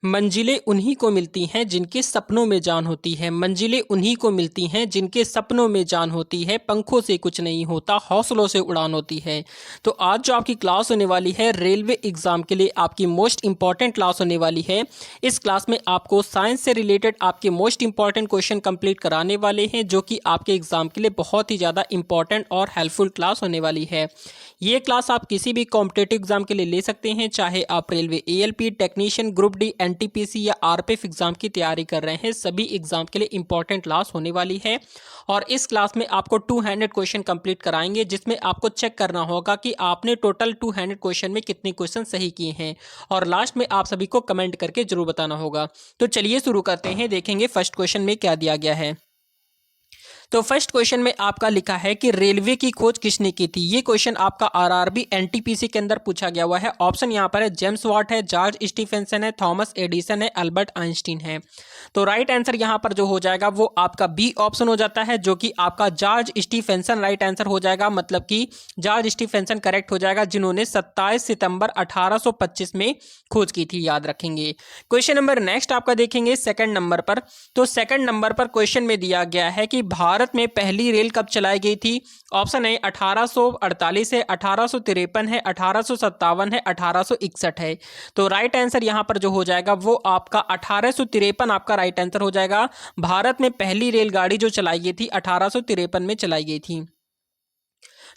मंजिलें उन्हीं को मिलती हैं जिनके सपनों में जान होती है। मंजिलें उन्हीं को मिलती हैं जिनके सपनों में जान होती है। पंखों से कुछ नहीं होता, हौसलों से उड़ान होती है। तो आज जो आपकी क्लास होने वाली है रेलवे एग्जाम के लिए आपकी मोस्ट इंपॉर्टेंट क्लास होने वाली है। इस क्लास में आपको साइंस से रिलेटेड आपके मोस्ट इंपॉर्टेंट क्वेश्चन कंप्लीट कराने वाले हैं, जो कि आपके एग्जाम के लिए बहुत ही ज़्यादा इंपॉर्टेंट और हेल्पफुल क्लास होने वाली है। ये क्लास आप किसी भी कॉम्पिटेटिव एग्जाम के लिए ले सकते हैं, चाहे आप railway ALP, technician, group D, NTPC या आरपीएफ एग्जाम की तैयारी कर रहे हैं। सभी एग्जाम के लिए इंपॉर्टेंट क्लास होने वाली है और इस क्लास में आपको 200 क्वेश्चन कंप्लीट कराएंगे, जिसमें आपको चेक करना होगा कि आपने टोटल 200 क्वेश्चन में कितने क्वेश्चन सही किए हैं और लास्ट में आप सभी को कमेंट करके जरूर बताना होगा। तो चलिए शुरू करते हैं, देखेंगे फर्स्ट क्वेश्चन में क्या दिया गया है। तो फर्स्ट क्वेश्चन में आपका लिखा है कि रेलवे की खोज किसने की थी। ये क्वेश्चन आपका आरआरबी एनटीपीसी के अंदर पूछा गया हुआ है। ऑप्शन यहाँ पर है जेम्स वाट है, जॉर्ज स्टीफेंसन है, थॉमस एडिसन है, अल्बर्ट आइंस्टीन है। तो राइट आंसर यहाँ पर जो हो जाएगा वो आपका बी ऑप्शन हो जाता है, जो कि आपका जॉर्ज स्टीफेंसन राइट आंसर हो जाएगा। मतलब कि जॉर्ज स्टीफेंसन करेक्ट हो जाएगा, जिन्होंने 27 सितंबर 1825 में खोज की थी, याद रखेंगे। क्वेश्चन नंबर नेक्स्ट आपका देखेंगे सेकंड नंबर पर। तो सेकंड नंबर पर क्वेश्चन में दिया गया है कि भारत में पहली रेल कब चलाई गई थी। ऑप्शन है 1848 है, 1853 है, 1857 है, 1861 है। तो राइट आंसर यहां पर जो हो जाएगा वो आपका 1853 आपका राइट आंसर हो जाएगा। भारत में पहली रेलगाड़ी जो चलाई गई थी 1853 में चलाई गई थी।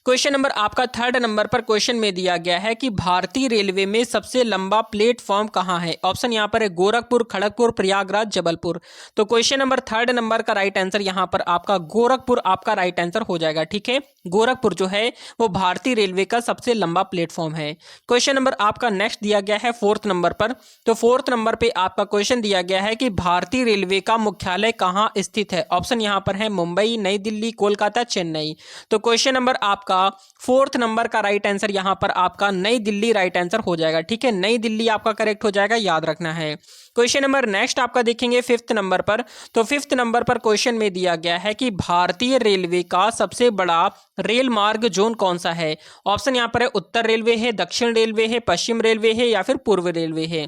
क्वेश्चन नंबर आपका थर्ड नंबर पर क्वेश्चन में दिया गया है कि भारतीय रेलवे में सबसे लंबा प्लेटफॉर्म कहां है। ऑप्शन यहां पर है गोरखपुर, खड़गपुर, प्रयागराज, जबलपुर। तो क्वेश्चन नंबर थर्ड नंबर का राइट आंसर यहां पर आपका गोरखपुर आपका राइट आंसर हो जाएगा। ठीक है, गोरखपुर जो है वो भारतीय रेलवे का सबसे लंबा प्लेटफॉर्म है। क्वेश्चन नंबर आपका नेक्स्ट दिया गया है फोर्थ नंबर पर। तो फोर्थ नंबर पे आपका क्वेश्चन दिया गया है कि भारतीय रेलवे का मुख्यालय कहां स्थित है। ऑप्शन यहां पर है मुंबई, नई दिल्ली, कोलकाता, चेन्नई। तो क्वेश्चन नंबर आपका फोर्थ नंबर का राइट आंसर यहां पर आपका नई दिल्ली राइट आंसर हो जाएगा। ठीक है, नई दिल्ली आपका करेक्ट हो जाएगा, याद रखना है। क्वेश्चन नंबर नेक्स्ट आपका देखेंगे फिफ्थ नंबर पर। तो फिफ्थ नंबर पर क्वेश्चन में दिया गया है कि भारतीय रेलवे का सबसे बड़ा रेल मार्ग जोन कौन सा है। ऑप्शन यहां पर है उत्तर रेलवे है, दक्षिण रेलवे है, पश्चिम रेलवे है या फिर पूर्व रेलवे है।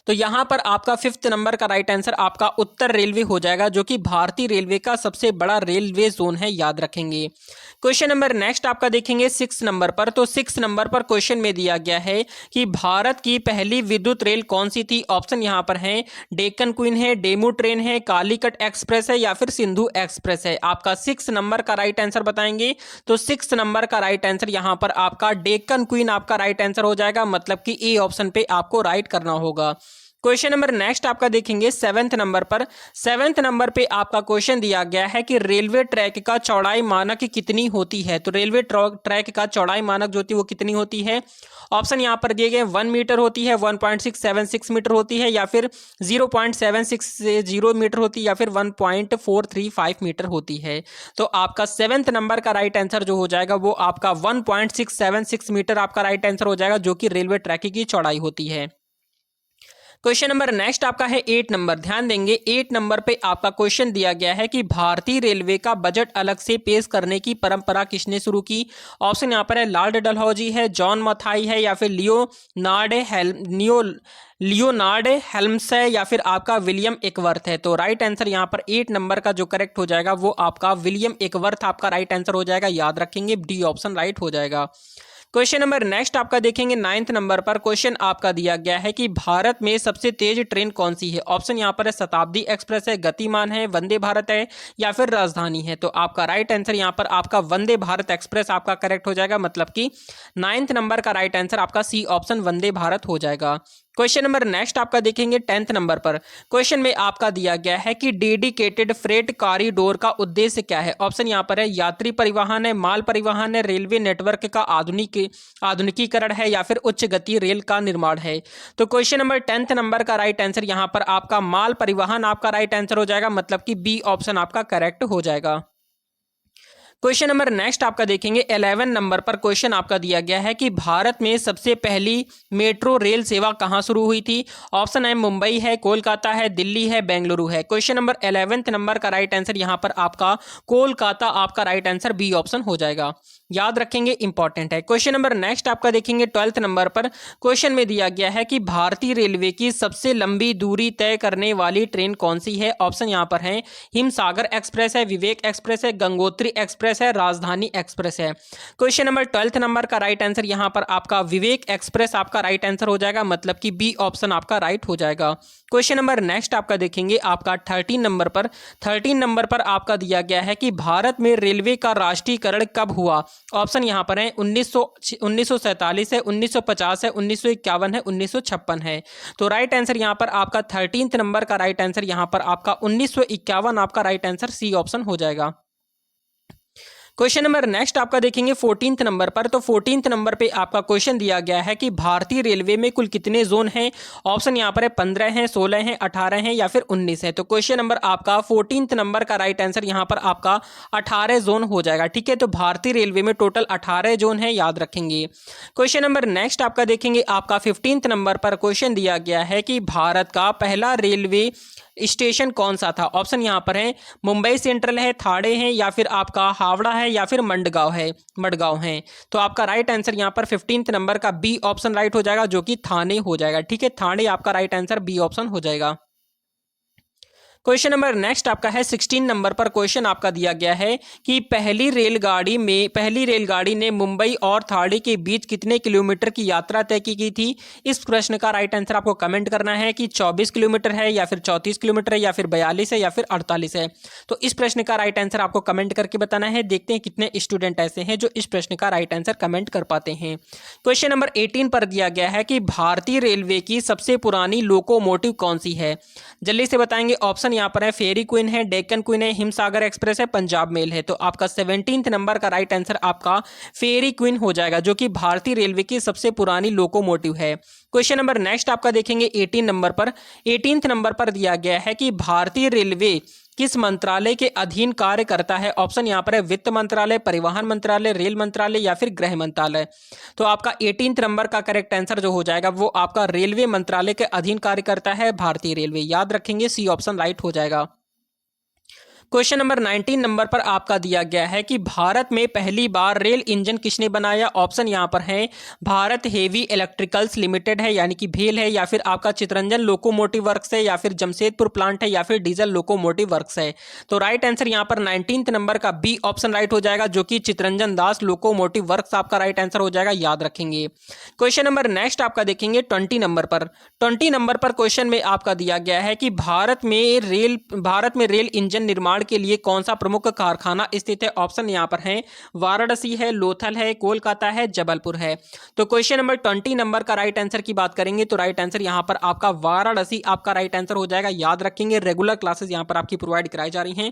तो यहां पर आपका फिफ्थ नंबर का राइट आंसर आपका उत्तर रेलवे हो जाएगा, जो कि भारतीय रेलवे का सबसे बड़ा रेलवे जोन है, याद रखेंगे। क्वेश्चन नंबर नेक्स्ट आपका देखेंगे सिक्स नंबर पर। तो सिक्स नंबर पर क्वेश्चन में दिया गया है कि भारत की पहली विद्युत रेल कौन सी थी। ऑप्शन यहां पर है डेक्कन क्वीन है, डेमू ट्रेन है, कालीकट एक्सप्रेस है या फिर सिंधु एक्सप्रेस है। आपका सिक्स नंबर का राइट आंसर बताएंगे। तो सिक्स नंबर का राइट आंसर यहां पर आपका डेक्कन क्वीन आपका राइट आंसर हो जाएगा, मतलब कि ए ऑप्शन पे आपको राइट करना होगा। क्वेश्चन नंबर नेक्स्ट आपका देखेंगे सेवेंथ नंबर पर। सेवेंथ नंबर पे आपका क्वेश्चन दिया गया है कि रेलवे ट्रैक का चौड़ाई मानक कितनी होती है। तो रेलवे ट्रैक का चौड़ाई मानक जो होती है वो कितनी होती है। ऑप्शन यहां पर दिए गए 1 मीटर होती है, 1.676 मीटर होती है या फिर 0.760 मीटर होती है या फिर 1.435 मीटर होती है। तो आपका सेवेंथ नंबर का राइट आंसर जो हो जाएगा वो आपका 1.676 मीटर आपका राइट आंसर हो जाएगा, जो कि रेलवे ट्रैक की चौड़ाई होती है। क्वेश्चन नंबर नेक्स्ट आपका है 8 नंबर। ध्यान देंगे 8 नंबर पे आपका क्वेश्चन दिया गया है कि भारतीय रेलवे का बजट अलग से पेश करने की परंपरा किसने शुरू की। ऑप्शन यहां पर है लॉर्ड डलहौजी है, जॉन मथाई है या फिर लियोनार्ड हेल्म्स है या फिर आपका विलियम एकवर्थ है। तो राइट आंसर यहां पर 8 नंबर का जो करेक्ट हो जाएगा वो आपका विलियम एकवर्थ आपका राइट आंसर हो जाएगा, याद रखेंगे, डी ऑप्शन राइट हो जाएगा। क्वेश्चन नंबर नेक्स्ट आपका देखेंगे नाइन्थ नंबर पर। क्वेश्चन आपका दिया गया है कि भारत में सबसे तेज ट्रेन कौन सी है। ऑप्शन यहां पर है शताब्दी एक्सप्रेस है, गतिमान है, वंदे भारत है या फिर राजधानी है। तो आपका राइट आंसर यहां पर आपका वंदे भारत एक्सप्रेस आपका करेक्ट हो जाएगा, मतलब कि नाइन्थ नंबर का राइट आंसर आपका सी ऑप्शन वंदे भारत हो जाएगा। क्वेश्चन नंबर नेक्स्ट आपका देखेंगे 10th नंबर पर। क्वेश्चन में आपका दिया गया है कि डेडिकेटेड फ्रेट कॉरिडोर का उद्देश्य क्या है। ऑप्शन यहां पर है यात्री परिवहन है, माल परिवहन है, रेलवे नेटवर्क का आधुनिकीकरण है या फिर उच्च गति रेल का निर्माण है। तो क्वेश्चन नंबर 10th नंबर का राइट आंसर यहां पर आपका माल परिवहन आपका राइट आंसर हो जाएगा, मतलब कि बी ऑप्शन आपका करेक्ट हो जाएगा। क्वेश्चन नंबर नेक्स्ट आपका देखेंगे 11 नंबर पर क्वेश्चन आपका दिया गया है कि भारत में सबसे पहली मेट्रो रेल सेवा कहां शुरू हुई थी। ऑप्शन है मुंबई है, कोलकाता है, दिल्ली है, बेंगलुरु है। क्वेश्चन नंबर 11 नंबर का राइट आंसर यहां पर आपका कोलकाता आपका राइट आंसर बी ऑप्शन हो जाएगा, याद रखेंगे, इंपॉर्टेंट है। क्वेश्चन नंबर नेक्स्ट आपका देखेंगे 12 नंबर पर क्वेश्चन में दिया गया है कि भारतीय रेलवे की सबसे लंबी दूरी तय करने वाली ट्रेन कौन सी है। ऑप्शन यहां पर है हिमसागर एक्सप्रेस है, विवेक एक्सप्रेस है, गंगोत्री एक्सप्रेस है, राजधानी एक्सप्रेस है। क्वेश्चन नंबर 12 नंबर का राइट आंसर यहां पर आपका विवेक एक्सप्रेस आपका राइट आंसर हो जाएगा, मतलब कि बी ऑप्शन आपका राइट हो जाएगा। क्वेश्चन नंबर नेक्स्ट आपका देखेंगे आपका 13 नंबर पर आपका दिया गया है कि भारत में रेलवे का राष्ट्रीयकरण कब हुआ। ऑप्शन यहां पर है 1947 है, 1950 है, 1951 है, 1956 है। तो राइट आंसर यहां पर आपका 13 नंबर का राइट आंसर यहां पर आपका 1951 आपका राइट आंसर सी ऑप्शन हो जाएगा। क्वेश्चन नंबर नेक्स्ट आपका देखेंगे 14 नंबर पर। तो 14 नंबर पे आपका क्वेश्चन दिया गया है कि भारतीय रेलवे में कुल कितने जोन हैं। ऑप्शन यहाँ पर है 15 हैं, 16 हैं, 18 हैं या फिर 19 है। तो क्वेश्चन नंबर आपका 14 नंबर का राइट आंसर यहाँ पर आपका 18 जोन हो जाएगा, ठीक है। तो भारतीय रेलवे में टोटल 18 जोन है, याद रखेंगे। क्वेश्चन नंबर नेक्स्ट आपका देखेंगे आपका 15 नंबर पर क्वेश्चन दिया गया है कि भारत का पहला रेलवे स्टेशन कौन सा था। ऑप्शन यहां पर है मुंबई सेंट्रल है, थाड़े है या फिर आपका हावड़ा है या फिर मडगांव है। तो आपका राइट आंसर यहां पर 15 नंबर का बी ऑप्शन राइट हो जाएगा, जो कि थाने हो जाएगा, ठीक है। थाने आपका राइट आंसर बी ऑप्शन हो जाएगा। क्वेश्चन नंबर नेक्स्ट आपका है 16 नंबर पर क्वेश्चन आपका दिया गया है कि पहली रेलगाड़ी ने मुंबई और थाने के बीच कितने किलोमीटर की यात्रा तय की थी। इस प्रश्न का राइट आंसर आपको कमेंट करना है कि 24 किलोमीटर है या फिर 34 किलोमीटर है या फिर 42 है या फिर 48 है। तो इस प्रश्न का राइट आंसर आपको कमेंट करके बताना है। देखते हैं कितने स्टूडेंट ऐसे हैं जो इस प्रश्न का राइट आंसर कमेंट कर पाते हैं। क्वेश्चन नंबर 18 पर दिया गया है कि भारतीय रेलवे की सबसे पुरानी लोकोमोटिव कौन सी है। जल्दी से बताएंगे। ऑप्शन यहाँ पर है फेरी क्वीन है, डेक्कन क्वीन है, हिमसागर एक्सप्रेस है, पंजाब मेल है। तो आपका 17 नंबर का राइट आंसर आपका फेरी क्वीन हो जाएगा, जो कि भारतीय रेलवे की सबसे पुरानी लोकोमोटिव है। क्वेश्चन नंबर नेक्स्ट आपका देखेंगे 18 नंबर पर दिया गया है कि भारतीय रेलवे किस मंत्रालय के अधीन कार्य करता है। ऑप्शन यहाँ पर है वित्त मंत्रालय, परिवहन मंत्रालय, रेल मंत्रालय या फिर गृह मंत्रालय। तो आपका 18 नंबर का करेक्ट आंसर जो हो जाएगा वो आपका रेलवे मंत्रालय के अधीन कार्य करता है भारतीय रेलवे, याद रखेंगे, सी ऑप्शन राइट हो जाएगा। क्वेश्चन नंबर 19 नंबर पर आपका दिया गया है कि भारत में पहली बार रेल इंजन किसने बनाया। ऑप्शन यहां पर है भारत हेवी इलेक्ट्रिकल्स लिमिटेड है, यानी कि भेल है, या फिर आपका चितरंजन लोकोमोटिव वर्क्स है, या फिर जमशेदपुर प्लांट है, या फिर डीजल लोकोमोटिव वर्क्स है। तो राइट आंसर यहां पर 19 नंबर का बी ऑप्शन राइट हो जाएगा, जो कि चितरंजन दास लोकोमोटिव वर्क्स आपका राइट आंसर हो जाएगा, याद रखेंगे। क्वेश्चन नंबर नेक्स्ट आपका देखेंगे 20 नंबर पर क्वेश्चन में आपका दिया गया है कि भारत में रेल इंजन निर्माण के लिए कौन सा प्रमुख कारखाना स्थित है। ऑप्शन यहां पर है वाराणसी है, लोथल है, कोलकाता है, जबलपुर है। तो क्वेश्चन नंबर 20 नंबर का राइट आंसर की बात करेंगे तो राइट आंसर यहां पर आपका वाराणसी आपका राइट आंसर हो जाएगा, याद रखेंगे। रेगुलर क्लासेस यहां पर आपकी प्रोवाइड कराई जा रही हैं।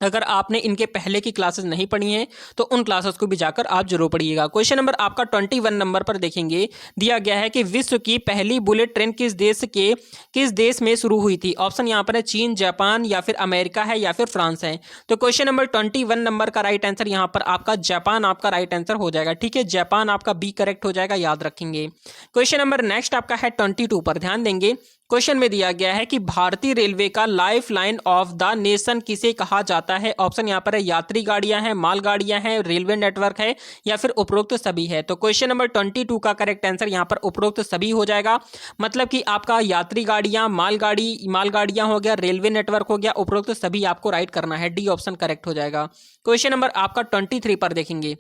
अगर आपने इनके पहले की क्लासेस नहीं पढ़ी हैं तो उन क्लासेस को भी जाकर आप जरूर पढ़िएगा। क्वेश्चन नंबर आपका 21 नंबर पर देखेंगे, दिया गया है कि विश्व की पहली बुलेट ट्रेन किस देश में शुरू हुई थी। ऑप्शन यहां पर है चीन, जापान या फिर अमेरिका है या फिर फ्रांस है। तो क्वेश्चन नंबर 21 नंबर का राइट आंसर यहां पर आपका जापान आपका राइट आंसर हो जाएगा, ठीक है। जापान आपका बी करेक्ट हो जाएगा, याद रखेंगे। क्वेश्चन नंबर नेक्स्ट आपका है 22 पर, ध्यान देंगे। क्वेश्चन में दिया गया है कि भारतीय रेलवे का life line of the nation किसे कहा जाता है। ऑप्शन यहां पर है यात्री गाड़ियां हैं, माल गाड़ियां हैं, रेलवे नेटवर्क है या फिर उपरोक्त सभी है। तो क्वेश्चन नंबर 22 का करेक्ट आंसर यहां पर उपरोक्त सभी हो जाएगा, मतलब कि आपका यात्री गाड़ियां, मालगाड़ियां हो गया, रेलवे नेटवर्क हो गया, उपरोक्त सभी आपको राइट करना है, डी ऑप्शन करेक्ट हो जाएगा। क्वेश्चन नंबर आपका 23 पर देखेंगे।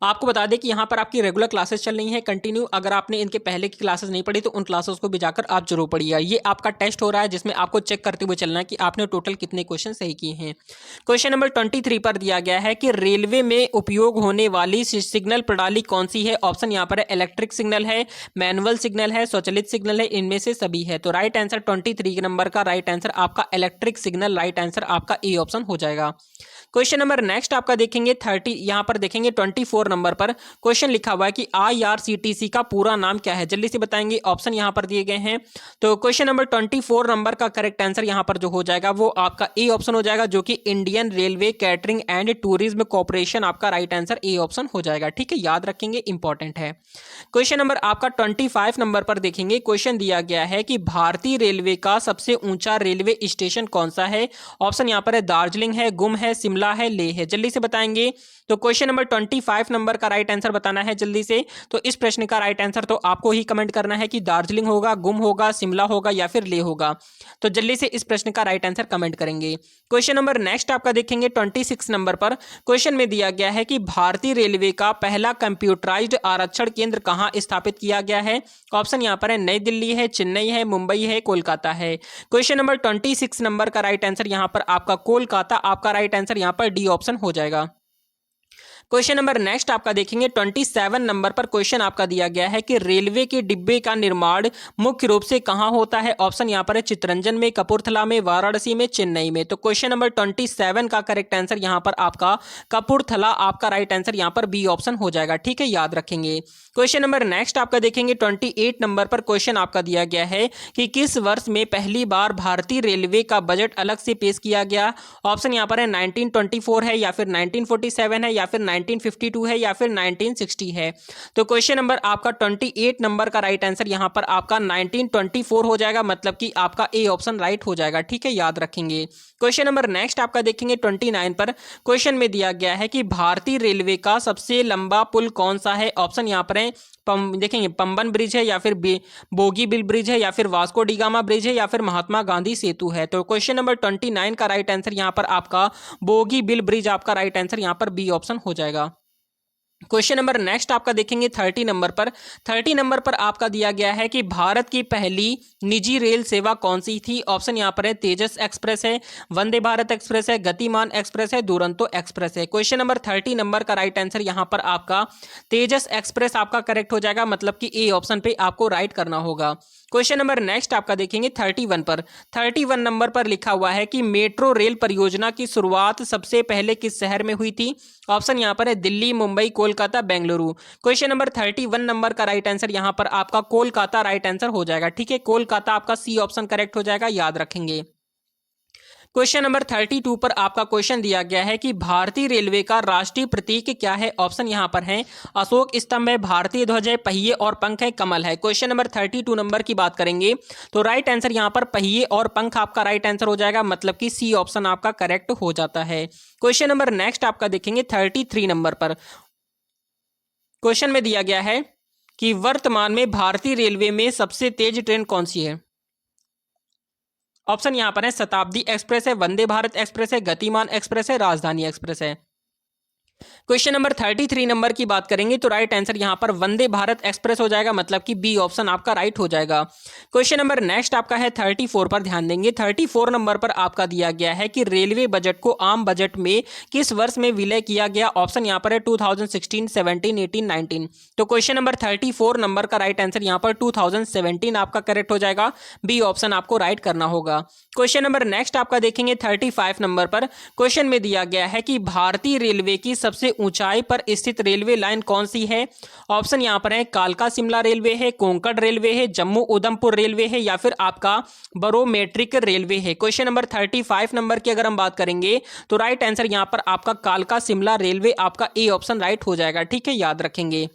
आपको बता दें कि यहाँ पर आपकी रेगुलर क्लासेस चल रही हैं कंटिन्यू। अगर आपने इनके पहले की क्लासेस नहीं पढ़ी तो उन क्लासेस को भी जाकर आप जरूर पढ़िएगा। ये आपका टेस्ट हो रहा है जिसमें आपको चेक करते हुए चलना है कि आपने टोटल कितने क्वेश्चन सही किए हैं। क्वेश्चन नंबर 23 पर दिया गया है कि रेलवे में उपयोग होने वाली सिग्नल प्रणाली कौन सी है। ऑप्शन यहाँ पर है इलेक्ट्रिक सिग्नल है, मैनुअल सिग्नल है, स्वचालित सिग्नल है, इनमें से सभी है। तो राइट आंसर 23 नंबर का राइट आंसर आपका इलेक्ट्रिक सिग्नल राइट आंसर आपका ए ऑप्शन हो जाएगा। क्वेश्चन नंबर नेक्स्ट आपका देखेंगे 30, यहाँ पर देखेंगे 24 नंबर पर क्वेश्चन लिखा हुआ है कि IRCTC का पूरा नाम क्या है, जल्दी से बताएंगे। ऑप्शन यहाँ पर दिए गए हैं। तो क्वेश्चन नंबर 24 नंबर का करेक्ट आंसर यहाँ पर जो हो जाएगा वो आपका ए ऑप्शन हो जाएगा, जो कि Indian railway catering and tourism corporation आपका राइट आंसर ए ऑप्शन हो जाएगा। ठीक है, याद रखेंगे, इंपॉर्टेंट है। क्वेश्चन नंबर आपका 25 नंबर पर देखेंगे, क्वेश्चन दिया गया है कि भारतीय रेलवे का सबसे ऊंचा रेलवे स्टेशन कौन सा है। ऑप्शन यहाँ पर है दार्जिलिंग है, गुम है, शिमला है, लेह है, जल्दी से बताएंगे। तो क्वेश्चन नंबर 25 नंबर का राइट आंसर बताना है जल्दी से। तो इस प्रश्न का राइट आंसर तो आपको ही कमेंट करना है कि दार्जिलिंग होगा, गुम होगा, शिमला होगा या फिर लेह होगा। तो जल्दी से इस प्रश्न का राइट आंसर कमेंट करेंगे। क्वेश्चन नंबर नेक्स्ट आपका देखेंगे 26 नंबर पर क्वेश्चन में दिया गया है कि भारतीय रेलवे का पहला कंप्यूटराइज्ड आरक्षण केंद्र कहां स्थापित किया गया है। ऑप्शन यहां पर है नई दिल्ली है, चेन्नई है, मुंबई है, कोलकाता है। क्वेश्चन नंबर 26 नंबर का राइट आंसर यहां पर आपका कोलकाता आपका राइट आंसर यहां पर डी ऑप्शन हो जाएगा। क्वेश्चन नंबर नेक्स्ट आपका देखेंगे 27 नंबर पर क्वेश्चन आपका दिया गया है कि रेलवे के डिब्बे का निर्माण मुख्य रूप से कहां होता है। ऑप्शन यहां पर है चित्तरंजन में, कपूरथला में, वाराणसी में, चेन्नई में। तो क्वेश्चन नंबर 27 का करेक्ट आंसर यहां पर आपका कपूरथला आपका राइट आंसर यहां पर बी ऑप्शन हो जाएगा। ठीक है, याद रखेंगे। क्वेश्चन नंबर नेक्स्ट आपका देखेंगे 28 नंबर पर क्वेश्चन आपका दिया गया है कि किस वर्ष में पहली बार भारतीय रेलवे का बजट अलग से पेश किया गया। ऑप्शन यहां पर है 1924 है या फिर 1947 है या फिर 1952 है या फिर 1960 है। तो क्वेश्चन नंबर आपका 28 नंबर का राइट आंसर यहां पर आपका 1924 हो जाएगा, मतलब कि आपका ए ऑप्शन राइट हो जाएगा। ठीक है, याद रखेंगे। क्वेश्चन नंबर नेक्स्ट आपका देखेंगे 29 पर क्वेश्चन में दिया गया है कि भारतीय रेलवे का सबसे लंबा पुल कौन सा है। ऑप्शन यहां पर है देखेंगे पंबन ब्रिज है या फिर बोगीबिल ब्रिज है या फिर वास्को डी गामा ब्रिज है या फिर महात्मा गांधी सेतु है। तो क्वेश्चन नंबर 29 का राइट आंसर यहां पर आपका बोगीबिल ब्रिज आपका राइट आंसर यहां पर बी ऑप्शन हो जाएगा। क्वेश्चन नंबर नेक्स्ट आपका देखेंगे 30 नंबर पर। 30 नंबर पर आपका दिया गया है कि भारत की पहली निजी रेल सेवा कौन सी थी। ऑप्शन यहां पर है तेजस एक्सप्रेस है, वंदे भारत एक्सप्रेस है, गतिमान एक्सप्रेस है, दुरंतो एक्सप्रेस है। क्वेश्चन नंबर 30 नंबर का राइट आंसर यहां पर आपका तेजस एक्सप्रेस आपका करेक्ट हो जाएगा, मतलब कि ए ऑप्शन पे आपको राइट करना होगा। क्वेश्चन नंबर नेक्स्ट आपका देखेंगे 31 पर। 31 नंबर पर लिखा हुआ है कि मेट्रो रेल परियोजना की शुरुआत सबसे पहले किस शहर में हुई थी। ऑप्शन यहां पर है Delhi, Mumbai, Kolkata, Bengaluru. Question number 31 number का राइट आंसर यहां पर आपका कोलकाता राइट आंसर हो जाएगा। ठीक है, कोलकाता आपका सी ऑप्शन करेक्ट हो जाएगा, याद रखेंगे। क्वेश्चन नंबर 32 पर आपका क्वेश्चन दिया गया है कि भारतीय रेलवे का राष्ट्रीय प्रतीक क्या है। ऑप्शन यहां पर है अशोक स्तंभ है, भारतीय ध्वज है, पहिए और पंख है, कमल है। क्वेश्चन नंबर 32 नंबर की बात करेंगे तो राइट आंसर यहां पर पहिए और पंख आपका राइट आंसर हो जाएगा, मतलब कि सी ऑप्शन आपका करेक्ट हो जाता है। क्वेश्चन नंबर नेक्स्ट आपका देखेंगे 33 नंबर पर क्वेश्चन में दिया गया है कि वर्तमान में भारतीय रेलवे में सबसे तेज ट्रेन कौन सी है। ऑप्शन यहां पर है शताब्दी एक्सप्रेस है, वंदे भारत एक्सप्रेस है, गतिमान एक्सप्रेस है, राजधानी एक्सप्रेस है। क्वेश्चन नंबर 33 नंबर की बात करेंगे तो राइट आंसर यहां पर वंदे भारत एक्सप्रेस हो जाएगा, मतलब कि बी ऑप्शन आपका राइट हो जाएगा। क्वेश्चन नंबर नेक्स्ट आपका है 34 पर ध्यान देंगे। 34 नंबर पर आपका दिया गया है कि रेलवे बजट को आम बजट में किस वर्ष में विलय किया गया। ऑप्शन यहां पर है 2016, 17, 18, 19। तो क्वेश्चन नंबर 34 नंबर का राइट आंसर यहां पर 2017 आपका करेक्ट हो जाएगा, बी ऑप्शन आपको राइट करना होगा। क्वेश्चन नंबर नेक्स्ट आपका देखेंगे 35 नंबर पर क्वेश्चन में दिया गया है कि भारतीय रेलवे की सबसे ऊंचाई पर स्थित रेलवे लाइन कौन सी है। ऑप्शन यहां पर है कालका शिमला रेलवे है, कोंकण रेलवे है, जम्मू उधमपुर रेलवे है या फिर आपका बरोमेट्रिक रेलवे है। क्वेश्चन नंबर 35 नंबर की अगर हम बात करेंगे तो राइट आंसर यहां पर आपका कालका शिमला रेलवे आपका ए ऑप्शन राइट हो जाएगा। ठीक है, याद रखेंगे।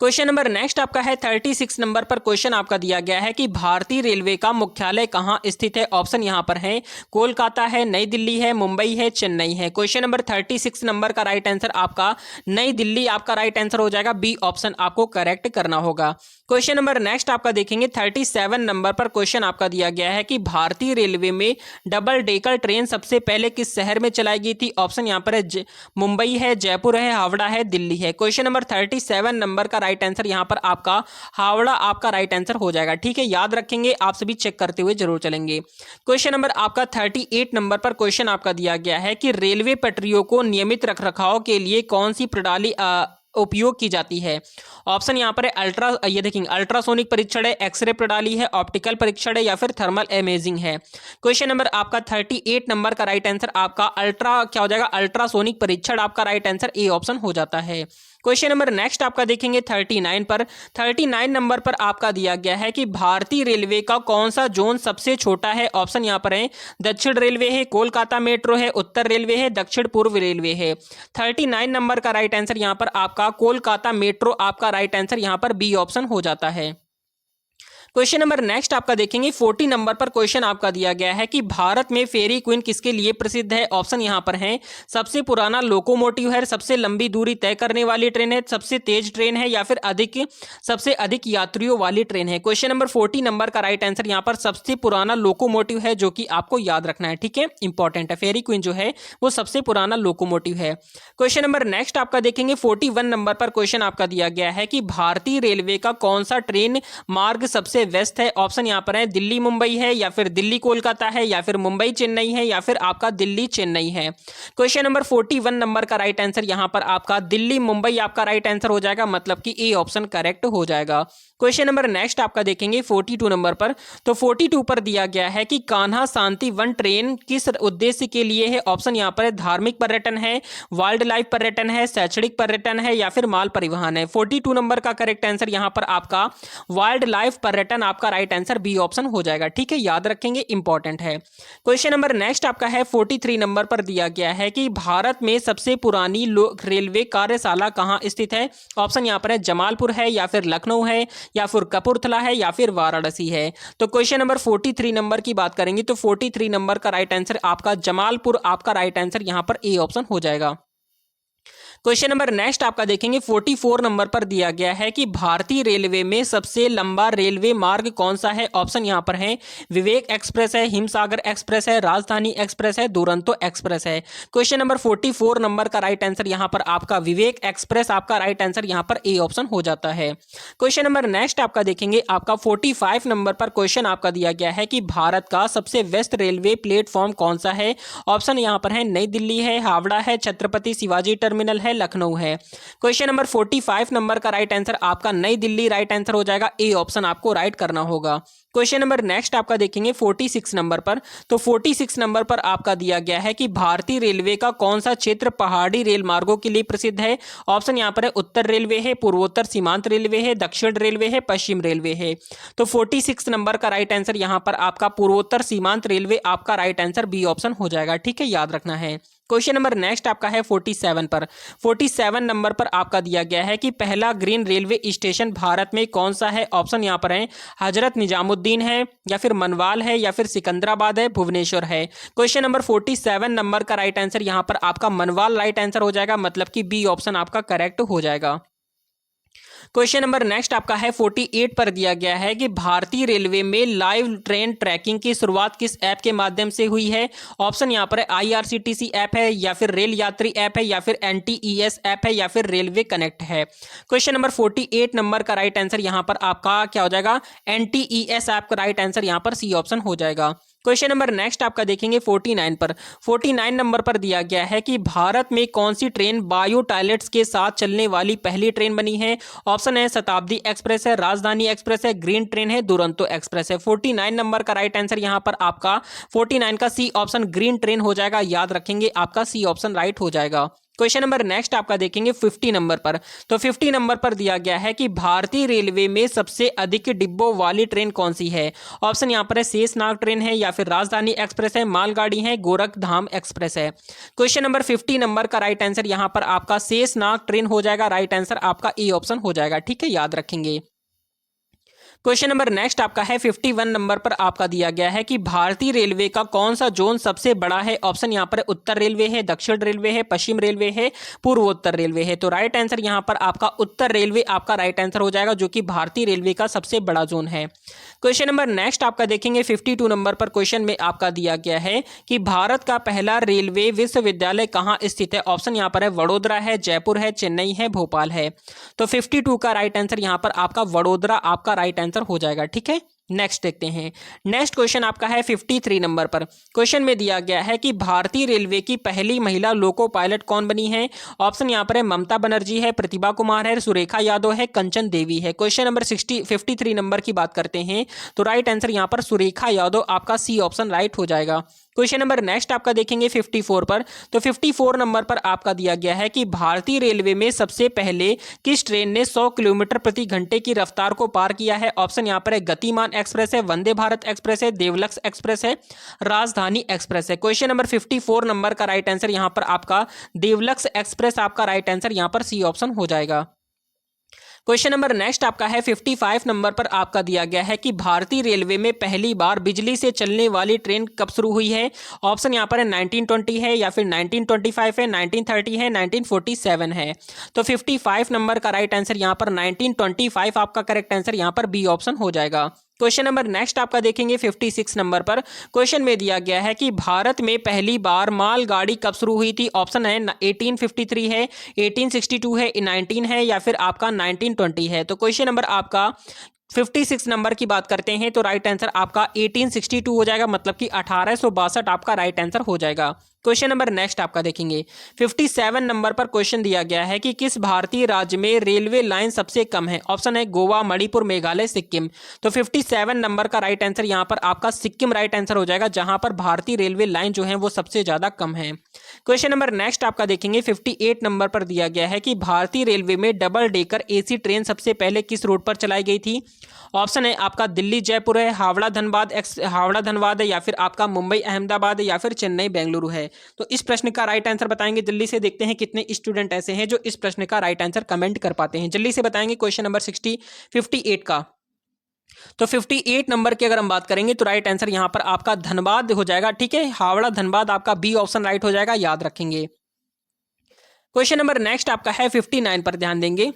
क्वेश्चन नंबर नेक्स्ट आपका है 36 नंबर पर क्वेश्चन आपका दिया गया है कि भारतीय रेलवे का मुख्यालय कहां स्थित है। ऑप्शन यहां पर है कोलकाता है, नई दिल्ली है, मुंबई है, चेन्नई है। क्वेश्चन नंबर 36 नंबर का राइट आंसर आपका नई दिल्ली आपका राइट आंसर हो जाएगा, बी ऑप्शन आपको करेक्ट करना होगा। क्वेश्चन नंबर नेक्स्ट आपका देखेंगे 37 नंबर पर क्वेश्चन आपका दिया गया है कि भारतीय रेलवे में डबल डेकर ट्रेन सबसे पहले किस शहर में चलाई गई थी। ऑप्शन यहां पर है मुंबई है, जयपुर है, हावड़ा है, दिल्ली है। क्वेश्चन नंबर 37 नंबर का राइट आंसर यहां पर आपका हावड़ा आपका राइट आंसर हो जाएगा। ठीक है, याद रखेंगे, आप सभी चेक करते हुए जरूर चलेंगे। क्वेश्चन नंबर आपका 38 नंबर पर क्वेश्चन आपका दिया गया है कि रेलवे पटरियों को नियमित रखरखाव के लिए कौन सी प्रणाली उपयोग की जाती है? ऑप्शन यहाँ पर है ये देखेंगे अल्ट्रासोनिक परीक्षण है, एक्सरे प्रणाली है, ऑप्टिकल परीक्षण है या फिर थर्मल इमेजिंग है। क्वेश्चन नंबर आपका 38 नंबर का राइट आंसर आपका क्या हो जाएगा? अल्ट्रासोनिक परीक्षण आपका राइट आंसर ए ऑप्शन हो जाता है। क्वेश्चन नंबर नेक्स्ट आपका देखेंगे 39 पर। 39 नंबर पर आपका दिया गया है कि भारतीय रेलवे का कौन सा जोन सबसे छोटा है? ऑप्शन यहाँ पर है दक्षिण रेलवे है, कोलकाता मेट्रो है, उत्तर रेलवे है, दक्षिण पूर्व रेलवे है। 39 नंबर का राइट आंसर यहाँ पर आपका कोलकाता मेट्रो आपका राइट आंसर यहाँ पर बी ऑप्शन हो जाता है। क्वेश्चन नंबर नेक्स्ट आपका देखेंगे 40 नंबर पर क्वेश्चन आपका दिया गया है कि भारत में फेरी क्वीन किसके लिए प्रसिद्ध है? ऑप्शन यहां पर है सबसे पुराना लोकोमोटिव है, सबसे लंबी दूरी तय करने वाली ट्रेन है, सबसे तेज ट्रेन है या फिर सबसे अधिक यात्रियों वाली ट्रेन है। क्वेश्चन नंबर 40 नंबर का राइट आंसर यहां पर सबसे पुराना लोकोमोटिव है, जो कि आपको याद रखना है, ठीक है, इंपॉर्टेंट है। फेरी क्वीन जो है वो सबसे पुराना लोकोमोटिव है। क्वेश्चन नंबर नेक्स्ट आपका देखेंगे 41 नंबर पर क्वेश्चन आपका दिया गया है कि भारतीय रेलवे का कौन सा ट्रेन मार्ग सबसे वेस्ट है? ऑप्शन यहां पर है दिल्ली मुंबई है या फिर दिल्ली कोलकाता है या फिर मुंबई चेन्नई है या फिर आपका दिल्ली चेन्नई है। क्वेश्चन नंबर 41 नंबर का राइट आंसर यहां पर आपका दिल्ली मुंबई आपका राइट आंसर हो जाएगा, मतलब कि ए ऑप्शन करेक्ट हो जाएगा। क्वेश्चन नंबर नेक्स्ट आपका देखेंगे 42 नंबर पर। तो 42 पर दिया गया है कि कान्हा शांति वन ट्रेन किस उद्देश्य के लिए है? ऑप्शन यहां पर है धार्मिक पर्यटन है, वाइल्ड लाइफ पर्यटन है, शैक्षणिक पर्यटन है या फिर माल परिवहन है। 42 नंबर का करेक्ट आंसर यहां पर आपका वाइल्ड लाइफ पर्यटन आपका राइट आंसर बी ऑप्शन हो जाएगा, ठीक है, याद रखेंगे, इंपॉर्टेंट है। क्वेश्चन नंबर नेक्स्ट आपका है 43 नंबर पर दिया गया है कि भारत में सबसे पुरानी रेलवे कार्यशाला कहां स्थित है? ऑप्शन यहां पर है जमालपुर है या फिर लखनऊ है या फिर कपूरथला है या फिर वाराणसी है। तो क्वेश्चन नंबर 43 नंबर की बात करेंगे तो 43 नंबर का राइट आंसर आपका जमालपुर आपका राइट आंसर यहां पर ए ऑप्शन हो जाएगा। क्वेश्चन नंबर नेक्स्ट आपका देखेंगे 44 नंबर पर दिया गया है कि भारतीय रेलवे में सबसे लंबा रेलवे मार्ग कौन सा है? ऑप्शन यहां पर है विवेक एक्सप्रेस है, हिमसागर एक्सप्रेस है, राजधानी एक्सप्रेस है, दुरंतो एक्सप्रेस है। क्वेश्चन नंबर 44 नंबर का राइट आंसर यहां पर आपका विवेक एक्सप्रेस आपका राइट आंसर यहां पर ए ऑप्शन हो जाता है। क्वेश्चन नंबर नेक्स्ट आपका देखेंगे आपका 45 नंबर पर क्वेश्चन आपका दिया गया है कि भारत का सबसे व्यस्त रेलवे प्लेटफॉर्म कौन सा है? ऑप्शन यहां पर है नई दिल्ली है, हावड़ा है, छत्रपति शिवाजी टर्मिनल है, लखनऊ है। क्वेश्चन नंबर 45 नंबर का राइट आंसर आपका नई दिल्ली राइट आंसर हो जाएगा, ए ऑप्शन आपको राइट करना होगा। क्वेश्चन नंबर नेक्स्ट आपका देखेंगे 46 नंबर पर। तो 46 नंबर पर आपका दिया गया है कि भारतीय रेलवे का कौन सा क्षेत्र पहाड़ी रेल मार्गों के लिए प्रसिद्ध है? ऑप्शन यहां पर है उत्तर रेलवे है, पूर्वोत्तर सीमांत रेलवे है, दक्षिण रेलवे है, पश्चिम रेलवे है। तो 46 नंबर का राइट आंसर यहां पर आपका पूर्वोत्तर सीमांत रेलवे आपका राइट आंसर बी ऑप्शन हो जाएगा, ठीक है, याद रखना है। क्वेश्चन नंबर नेक्स्ट आपका है 47 पर। 47 नंबर पर आपका दिया गया है कि पहला ग्रीन रेलवे स्टेशन भारत में कौन सा है? ऑप्शन यहां पर है हजरत निजामुद्दीन है या फिर मनवाल है या फिर सिकंदराबाद है, भुवनेश्वर है। क्वेश्चन नंबर 47 नंबर का राइट आंसर यहां पर आपका मनवाल राइट आंसर हो जाएगा, मतलब कि बी ऑप्शन आपका करेक्ट हो जाएगा। क्वेश्चन नंबर नेक्स्ट आपका है 48 पर दिया गया है कि भारतीय रेलवे में लाइव ट्रेन ट्रैकिंग की शुरुआत किस ऐप के माध्यम से हुई है? ऑप्शन यहां पर है IRCTC ऐप है या फिर रेल यात्री ऐप है या फिर NTES ऐप है या फिर रेलवे कनेक्ट है। क्वेश्चन नंबर 48 नंबर का राइट आंसर यहां पर आपका क्या हो जाएगा? NTES ऐप का राइट आंसर यहां पर सी ऑप्शन हो जाएगा। क्वेश्चन नंबर नेक्स्ट आपका देखेंगे 49 पर। 49 नंबर पर दिया गया है कि भारत में कौन सी ट्रेन बायो टॉयलेट्स के साथ चलने वाली पहली ट्रेन बनी है? ऑप्शन है शताब्दी एक्सप्रेस है, राजधानी एक्सप्रेस है, ग्रीन ट्रेन है, दुरंतो एक्सप्रेस है। 49 नंबर का राइट आंसर यहां पर आपका 49 का सी ऑप्शन ग्रीन ट्रेन हो जाएगा, याद रखेंगे, आपका सी ऑप्शन राइट हो जाएगा। क्वेश्चन नंबर नेक्स्ट आपका देखेंगे 50 नंबर पर। तो 50 नंबर पर दिया गया है कि भारतीय रेलवे में सबसे अधिक डिब्बों वाली ट्रेन कौन सी है? ऑप्शन यहां पर है शेषनाग ट्रेन है या फिर राजधानी एक्सप्रेस है, मालगाड़ी है, गोरखधाम एक्सप्रेस है। क्वेश्चन नंबर 50 नंबर का राइट आंसर यहां पर आपका शेषनाग ट्रेन हो जाएगा, राइट आंसर आपका ए ऑप्शन हो जाएगा, ठीक है, याद रखेंगे। क्वेश्चन नंबर नेक्स्ट आपका है 51 नंबर पर आपका दिया गया है कि भारतीय रेलवे का कौन सा जोन सबसे बड़ा है? ऑप्शन यहां पर उत्तर रेलवे है, दक्षिण रेलवे है, पश्चिम रेलवे है, पूर्वोत्तर रेलवे है। तो राइट आंसर यहां पर आपका उत्तर रेलवे आपका राइट आंसर हो जाएगा, जो कि भारतीय रेलवे का सबसे बड़ा जोन है। क्वेश्चन नंबर नेक्स्ट आपका देखेंगे 52 नंबर पर क्वेश्चन में आपका दिया गया है कि भारत का पहला रेलवे विश्वविद्यालय कहां स्थित है? ऑप्शन यहां पर है वडोदरा है, जयपुर है, चेन्नई है, भोपाल है। तो 52 का राइट आंसर यहां पर आपका वडोदरा आपका राइट आंसर हो जाएगा, ठीक है, नेक्स्ट देखते हैं। नेक्स्ट क्वेश्चन आपका है 53 नंबर पर। क्वेश्चन में दिया गया है कि भारतीय रेलवे की पहली महिला लोको पायलट कौन बनी है। ऑप्शन यहाँ पर है ममता बनर्जी है, प्रतिभा कुमार है, सुरेखा यादव है, कंचन देवी है। क्वेश्चन नंबर 53 नंबर की बात करते हैं तो राइट आंसर यहाँ पर सुरेखा यादव, आपका सी ऑप्शन राइट हो जाएगा। क्वेश्चन नंबर नेक्स्ट आपका देखेंगे 54 पर। तो 54 नंबर पर आपका दिया गया है कि भारतीय रेलवे में सबसे पहले किस ट्रेन ने 100 किलोमीटर प्रति घंटे की रफ्तार को पार किया है। ऑप्शन यहाँ पर है गतिमान एक्सप्रेस है, वंदे भारत एक्सप्रेस है, देवलक्स एक्सप्रेस है, राजधानी एक्सप्रेस है। क्वेश्चन नंबर 54 नंबर का राइट आंसर यहाँ पर आपका देवलक्स एक्सप्रेस, आपका राइट आंसर यहाँ पर सी ऑप्शन हो जाएगा। क्वेश्चन नंबर नेक्स्ट आपका है 55 नंबर पर आपका दिया गया है कि भारतीय रेलवे में पहली बार बिजली से चलने वाली ट्रेन कब शुरू हुई है। ऑप्शन यहाँ पर है 1920 है, या फिर 1925 है, 1930 है, 1947 है। तो 55 नंबर का राइट आंसर यहाँ पर 1925 आपका करेक्ट आंसर यहाँ पर बी ऑप्शन हो जाएगा। क्वेश्चन नंबर नेक्स्ट आपका देखेंगे 56 नंबर पर। क्वेश्चन में दिया गया है कि भारत में पहली बार मालगाड़ी कब शुरू हुई थी। ऑप्शन है 1853 है, 1862 है, 19 है, या फिर आपका 1920 है। तो क्वेश्चन नंबर आपका 56 नंबर की बात करते हैं तो राइट आंसर आपका 1862 हो जाएगा, मतलब कि 1862 आपका राइट आंसर हो जाएगा। क्वेश्चन नंबर नेक्स्ट आपका देखेंगे 57 नंबर पर। क्वेश्चन दिया गया है कि किस भारतीय राज्य में रेलवे लाइन सबसे कम है। ऑप्शन है गोवा, मणिपुर, मेघालय, सिक्किम। तो 57 नंबर का राइट आंसर यहाँ पर आपका सिक्किम राइट आंसर हो जाएगा, जहां पर भारतीय रेलवे लाइन जो है वो सबसे ज्यादा कम है। क्वेश्चन नंबर नेक्स्ट आपका देखेंगे 58 नंबर पर दिया गया है कि भारतीय रेलवे में डबल डेकर एसी ट्रेन सबसे पहले किस रूट पर चलाई गई थी। ऑप्शन है आपका दिल्ली जयपुर है, हावड़ा धनबाद है, या फिर आपका मुंबई अहमदाबाद है, या फिर चेन्नई बेंगलुरु है। तो इस प्रश्न का राइट आंसर बताएंगे जल्दी से। देखते हैं कितने स्टूडेंट ऐसे हैं जो इस प्रश्न का राइट आंसर कमेंट कर पाते हैं, जल्दी से बताएंगे। क्वेश्चन नंबर 58 का। तो 58 नंबर की अगर हम बात करेंगे तो राइट आंसर यहां पर आपका धनबाद हो जाएगा। ठीक है, हावड़ा धनबाद आपका बी ऑप्शन राइट हो जाएगा, याद रखेंगे। क्वेश्चन नंबर नेक्स्ट आपका है 59 पर ध्यान देंगे।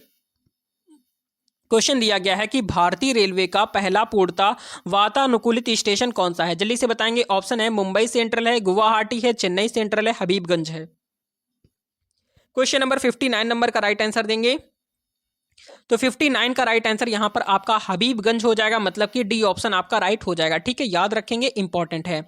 क्वेश्चन दिया गया है कि भारतीय रेलवे का पहला पूर्णतः वातानुकूलित स्टेशन कौन सा है। जल्दी से बताएंगे। ऑप्शन है मुंबई सेंट्रल है, गुवाहाटी है, चेन्नई सेंट्रल है, हबीबगंज है। क्वेश्चन नंबर 59 नंबर का राइट आंसर देंगे तो 59 का राइट आंसर यहां पर आपका हबीबगंज हो जाएगा, मतलब कि डी ऑप्शन आपका राइट हो जाएगा। ठीक है, याद रखेंगे, इंपॉर्टेंट है।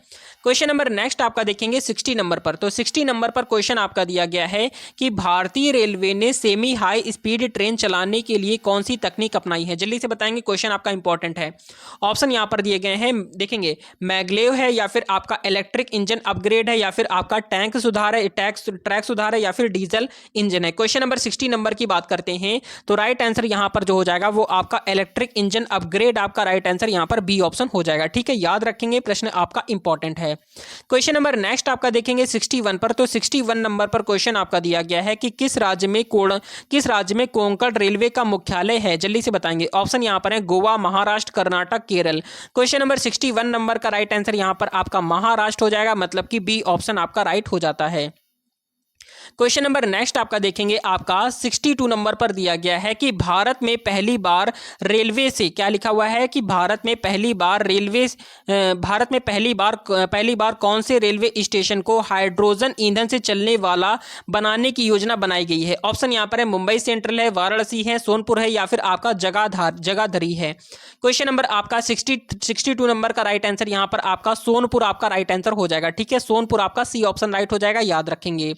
क्वेश्चन नंबर नेक्स्ट आपका देखेंगे 60 नंबर पर। तो 60 नंबर पर क्वेश्चन आपका दिया गया है कि भारतीय रेलवे ने सेमी हाई स्पीड ट्रेन चलाने के लिए कौन सी तकनीक अपनाई है। जल्दी से बताएंगे, क्वेश्चन आपका इंपॉर्टेंट है। ऑप्शन यहां पर दिए गए हैं, देखेंगे मैग्लेव है, या फिर आपका इलेक्ट्रिक इंजन अपग्रेड है, या फिर आपका टैंक सुधार है, ट्रैक सुधार है, या फिर डीजल इंजन है। क्वेश्चन नंबर 60 नंबर की बात करते हैं तो राइट आंसर यहां पर जो हो जाएगा वो आपका इलेक्ट्रिक इंजन अपग्रेड, आपका राइट आंसर यहां पर बी ऑप्शन हो जाएगा। ठीक है, याद रखेंगे, प्रश्न आपका इंपॉर्टेंट है। क्वेश्चन नंबर नेक्स्ट आपका देखेंगे 61 पर। तो 61 नंबर पर क्वेश्चन आपका दिया गया है कि किस राज्य में कोंकण रेलवे का मुख्यालय है। जल्दी से बताएंगे। ऑप्शन यहां पर है Goa, Maharashtra, Karnataka, Kerala. Question number 61 number का राइट आंसर यहां पर आपका महाराष्ट्र हो जाएगा, मतलब कि बी ऑप्शन आपका राइट हो जाता है। क्वेश्चन नंबर नेक्स्ट आपका देखेंगे, आपका 62 नंबर पर दिया गया है कि भारत में पहली बार रेलवे से क्या लिखा हुआ है कि भारत में पहली बार कौन से रेलवे स्टेशन को हाइड्रोजन ईंधन से चलने वाला बनाने की योजना बनाई गई है। ऑप्शन यहां पर है मुंबई सेंट्रल है, वाराणसी है, सोनपुर है, या फिर आपका जगाधरी है। क्वेश्चन नंबर आपका 62 नंबर का राइट आंसर यहां पर आपका सोनपुर आपका राइट आंसर हो जाएगा। ठीक है, सोनपुर आपका सी ऑप्शन राइट हो जाएगा, याद रखेंगे।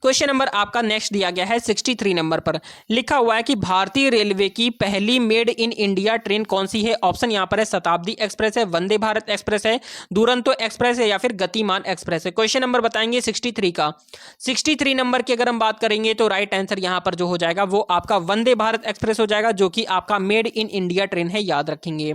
क्वेश्चन नंबर आपका नेक्स्ट दिया गया है 63 नंबर पर। लिखा हुआ है कि भारतीय रेलवे की पहली मेड इन इंडिया ट्रेन कौन सी है। ऑप्शन यहां पर है शताब्दी एक्सप्रेस है, वंदे भारत एक्सप्रेस है, दुरंतो एक्सप्रेस है, या फिर गतिमान एक्सप्रेस है। क्वेश्चन नंबर बताएंगे 63 का। 63 नंबर की अगर हम बात करेंगे तो राइट आंसर यहां पर जो हो जाएगा वो आपका वंदे भारत एक्सप्रेस हो जाएगा, जो कि आपका मेड इन इंडिया ट्रेन है, याद रखेंगे।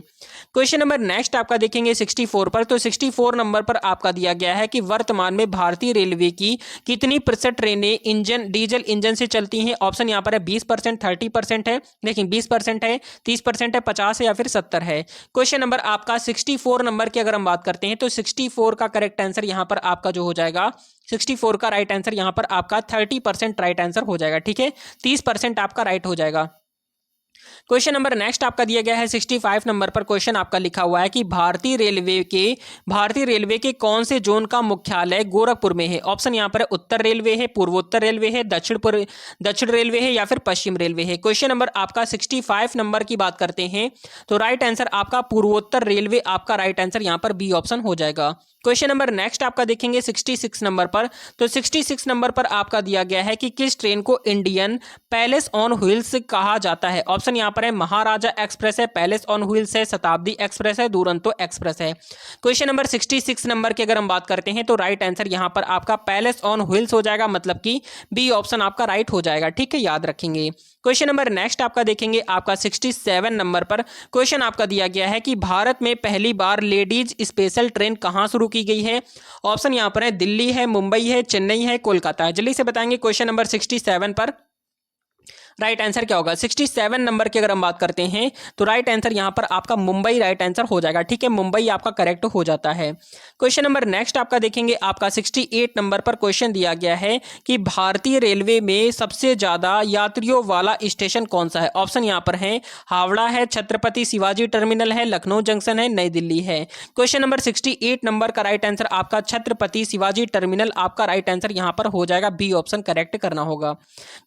क्वेश्चन नंबर नेक्स्ट आपका देखेंगे 64 पर। तो 64 नंबर पर आपका दिया गया है कि वर्तमान में भारतीय रेलवे की कितनी प्रतिशत ट्रेनें डीजल इंजन से चलती हैं। ऑप्शन यहां पर है 20%, 30% है, लेकिन 20% है, 30% है, 50 है, या फिर 70 है। क्वेश्चन नंबर आपका 64 नंबर की अगर हम बात करते हैं तो 64 का करेक्ट आंसर यहां पर आपका जो हो जाएगा 64 का राइट आंसर यहां पर आपका 30% राइट आंसर हो जाएगा। ठीक है, 30% आपका राइट हो जाएगा। क्वेश्चन नंबर नेक्स्ट आपका दिया गया है 65 नंबर पर। क्वेश्चन आपका लिखा हुआ है कि भारतीय रेलवे के कौन से जोन का मुख्यालय गोरखपुर में है। ऑप्शन यहाँ पर है उत्तर रेलवे है, पूर्वोत्तर रेलवे है, दक्षिण रेलवे है या फिर पश्चिम रेलवे है। क्वेश्चन नंबर आपका 65 नंबर की बात करते हैं तो राइट आंसर आपका पूर्वोत्तर रेलवे आपका राइट आंसर यहाँ पर बी ऑप्शन हो जाएगा। क्वेश्चन नंबर नेक्स्ट आपका देखेंगे 66 नंबर पर। तो 66 नंबर पर आपका दिया गया है कि किस ट्रेन को इंडियन पैलेस ऑन व्हील्स कहा जाता है। ऑप्शन यहाँ पर है महाराजा एक्सप्रेस है, पैलेस ऑन व्हील्स है, शताब्दी एक्सप्रेस है, दुरंतो एक्सप्रेस है। क्वेश्चन नंबर 66 नंबर की अगर हम बात करते हैं तो राइट आंसर यहाँ पर आपका पैलेस ऑन व्हील्स हो जाएगा, मतलब कि बी ऑप्शन आपका राइट हो जाएगा। ठीक है, याद रखेंगे। क्वेश्चन नंबर नेक्स्ट आपका देखेंगे आपका 67 नंबर पर। क्वेश्चन आपका दिया गया है कि भारत में पहली बार लेडीज स्पेशल ट्रेन कहां शुरू की गई है। ऑप्शन यहां पर है दिल्ली है, मुंबई है, चेन्नई है, कोलकाता है। जल्दी से बताएंगे क्वेश्चन नंबर 67 पर राइट आंसर क्या होगा। 67 नंबर की अगर हम बात करते हैं तो राइट आंसर यहां पर आपका मुंबई राइट आंसर हो जाएगा। ठीक है, मुंबई आपका करेक्ट हो जाता है। क्वेश्चन नंबर नेक्स्ट आपका देखेंगे आपका 68 नंबर पर। क्वेश्चन दिया गया है कि भारतीय रेलवे में सबसे ज्यादा यात्रियों वाला स्टेशन कौन सा है। ऑप्शन यहां पर है हावड़ा है, छत्रपति शिवाजी टर्मिनल है, लखनऊ जंक्शन है, नई दिल्ली है। क्वेश्चन नंबर 68 नंबर का राइट आंसर आपका छत्रपति शिवाजी टर्मिनल आपका राइट आंसर यहां पर हो जाएगा, बी ऑप्शन करेक्ट करना होगा।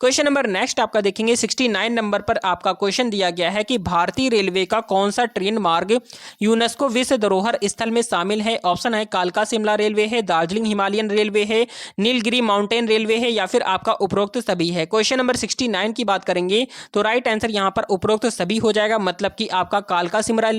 क्वेश्चन नंबर नेक्स्ट आपका देखेंगे 69 नंबर पर आपका क्वेश्चन दिया गया है कि भारतीय रेलवे का कौन सा ट्रेन मार्ग यूनेस्को विश्व धरोहर स्थल में शामिल है। ऑप्शन है कालका शिमला रेलवे है, दार्जिलिंग हिमालयन रेलवे है, नीलगिरी माउंटेन रेलवे है या फिर आपका उपरोक्त सभी है। क्वेश्चन नंबर 69 की बात करेंगे तो राइट आंसर यहां पर उपरोक्त सभी हो जाएगा, मतलब कि आपका कालका शिमला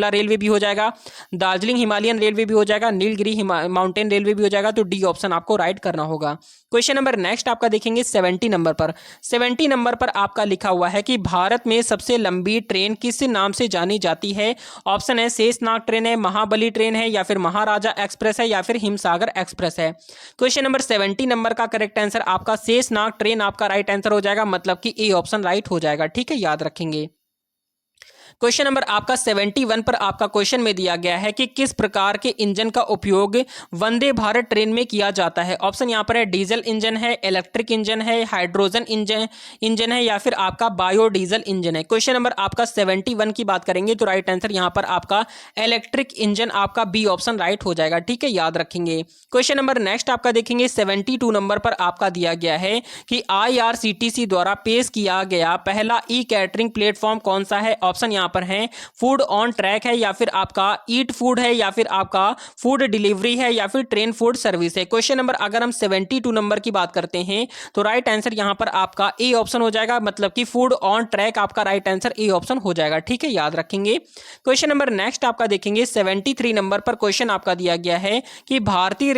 रेलवे भी हो जाएगा, दार्जिलिंग हिमालयन रेलवे भी हो जाएगा, नीलगिरी माउंटेन रेलवे भी हो जाएगा। तो डी ऑप्शन आपको राइट करना होगा। क्वेश्चन नंबर नेक्स्ट आपका देखेंगे 70 नंबर पर। 70 नंबर पर आपका लिखा हुआ है कि भारत में सबसे लंबी ट्रेन किस नाम से जानी जाती है। ऑप्शन है शेषनाग ट्रेन है, महाबली ट्रेन है या फिर महाराजा एक्सप्रेस है या फिर हिमसागर एक्सप्रेस है। क्वेश्चन नंबर 70 नंबर का करेक्ट आंसर आपका शेषनाग ट्रेन आपका राइट आंसर हो जाएगा, मतलब कि ए ऑप्शन राइट हो जाएगा। ठीक है, याद रखेंगे। क्वेश्चन नंबर आपका 71 पर आपका क्वेश्चन में दिया गया है कि किस प्रकार के इंजन का उपयोग वंदे भारत ट्रेन में किया जाता है। ऑप्शन यहां पर है डीजल इंजन है, इलेक्ट्रिक इंजन है, हाइड्रोजन इंजन है या फिर आपका बायोडीजल इंजन है। क्वेश्चन नंबर आपका 71 की बात करेंगे तो राइट आंसर यहां पर आपका इलेक्ट्रिक इंजन आपका बी ऑप्शन राइट हो जाएगा। ठीक है, याद रखेंगे। क्वेश्चन नंबर नेक्स्ट आपका देखेंगे 72 नंबर पर आपका दिया गया है कि IRCTC द्वारा पेश किया गया पहला ई कैटरिंग प्लेटफॉर्म कौन सा है। ऑप्शन यहां पर है फूड ऑन ट्रैक है या फिर आपका ईट फूड है या फिर आपका फूड डिलीवरी है या फिर ट्रेन फूड सर्विस है। क्वेश्चन नंबर अगर हम 72 नंबर की बात करते हैं तो राइट आंसर यहां पर आपका ए ऑप्शन हो जाएगा, मतलब कि फूड ऑन ट्रैक आपका राइट आंसर ए ऑप्शन हो जाएगा। ठीक है, याद रखेंगे। क्वेश्चन नंबर नेक्स्ट आपका देखेंगे 73 नंबर पर। क्वेश्चन आपका दिया गया है कि भारतीय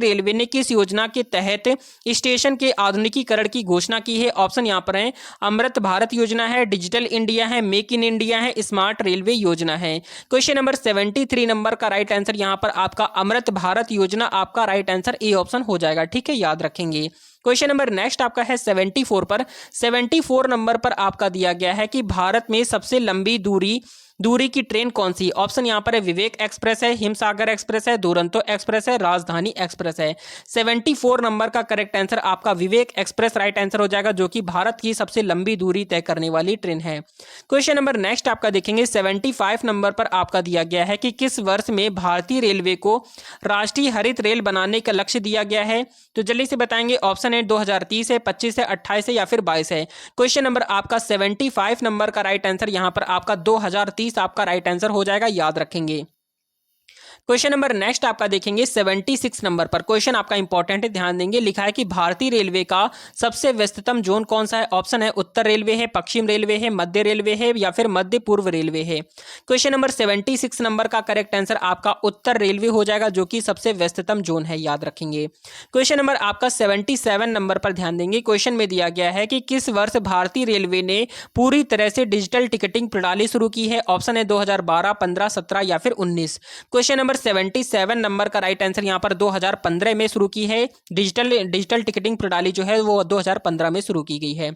रेलवे ने किस योजना के तहत स्टेशन के आधुनिकीकरण की घोषणा की है। ऑप्शन यहां पर है अमृत भारत योजना है, डिजिटल इंडिया है, मेक इन इंडिया है, स्मार्ट रेलवे योजना है। क्वेश्चन नंबर 73 नंबर का राइट आंसर यहां पर आपका अमृत भारत योजना आपका राइट आंसर ए ऑप्शन हो जाएगा। ठीक है, याद रखेंगे। क्वेश्चन नंबर नेक्स्ट आपका है 74 पर। 74 नंबर पर आपका दिया गया है कि भारत में सबसे लंबी दूरी की ट्रेन कौन सी। ऑप्शन यहां पर है विवेक एक्सप्रेस है, हिमसागर एक्सप्रेस है, दुरंतो एक्सप्रेस है, राजधानी एक्सप्रेस है। 74 नंबर का करेक्ट आंसर आपका विवेक एक्सप्रेस राइट आंसर हो जाएगा, जो कि भारत की सबसे लंबी दूरी तय करने वाली ट्रेन है। क्वेश्चन नंबर नेक्स्ट आपका देखेंगे 75 नंबर पर आपका दिया गया है कि किस वर्ष में भारतीय रेलवे को राष्ट्रीय हरित रेल बनाने का लक्ष्य दिया गया है। तो जल्दी से बताएंगे। ऑप्शन है 2030 है, 25 है, 28 है या फिर 22 है। क्वेश्चन नंबर आपका 75 नंबर का राइट आंसर यहां पर आपका 2030 आपका राइट आंसर हो जाएगा, याद रखेंगे। क्वेश्चन नंबर नेक्स्ट आपका देखेंगे 76 नंबर पर। क्वेश्चन आपका इंपॉर्टेंट है, ध्यान देंगे। लिखा है कि भारतीय रेलवे का सबसे व्यस्ततम जोन कौन सा है। ऑप्शन है उत्तर रेलवे है, पश्चिम रेलवे है, मध्य रेलवे है या फिर मध्य पूर्व रेलवे है। क्वेश्चन नंबर 76 नंबर का करेक्ट आंसर आपका उत्तर रेलवे हो जाएगा, जो कि सबसे व्यस्ततम जोन है, याद रखेंगे। क्वेश्चन नंबर आपका 77 नंबर पर ध्यान देंगे। क्वेश्चन में दिया गया है कि किस वर्ष भारतीय रेलवे ने पूरी तरह से डिजिटल टिकटिंग प्रणाली शुरू की है। ऑप्शन है 2012, 15, 17 या फिर 19। क्वेश्चन नंबर 77 नंबर का राइट आंसर यहाँ पर 2015 में शुरू की है। डिजिटल टिकटिंग प्रणाली जो है वो 2015 में शुरू की गई है।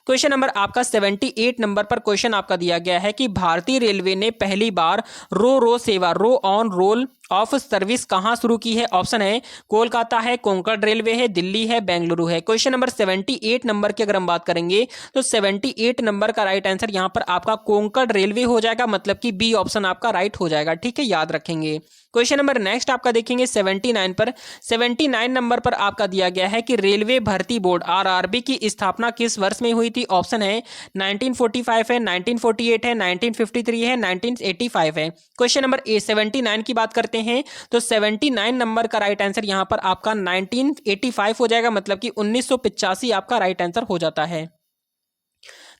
क्वेश्चन नंबर आपका 78 नंबर पर क्वेश्चन आपका दिया गया है कि भारतीय रेलवे ने पहली बार रो सेवा, रो ऑन रोल ऑफ सर्विस कहां शुरू की है? ऑप्शन है कोलकाता है, कोंकण रेलवे है, दिल्ली है, बेंगलुरु है। क्वेश्चन नंबर 78 नंबर की अगर हम बात करेंगे तो 78 नंबर का राइट आंसर यहां पर आपका कोंकण रेलवे हो जाएगा, मतलब कि बी ऑप्शन आपका राइट हो जाएगा। ठीक है, याद रखेंगे। क्वेश्चन नंबर नेक्स्ट आपका देखेंगे 79 पर। 79 नंबर पर आपका दिया गया है कि रेलवे भर्ती बोर्ड आरआरबी की स्थापना किस वर्ष में हुई थी? ऑप्शन है 1945 है, 1948 है, 1953 है, 1985 है। क्वेश्चन नंबर 79 की बात करते हैं तो 79 नंबर का राइट आंसर यहां पर आपका 1985 हो जाएगा, मतलब कि 1985 आपका राइट आंसर हो जाता है।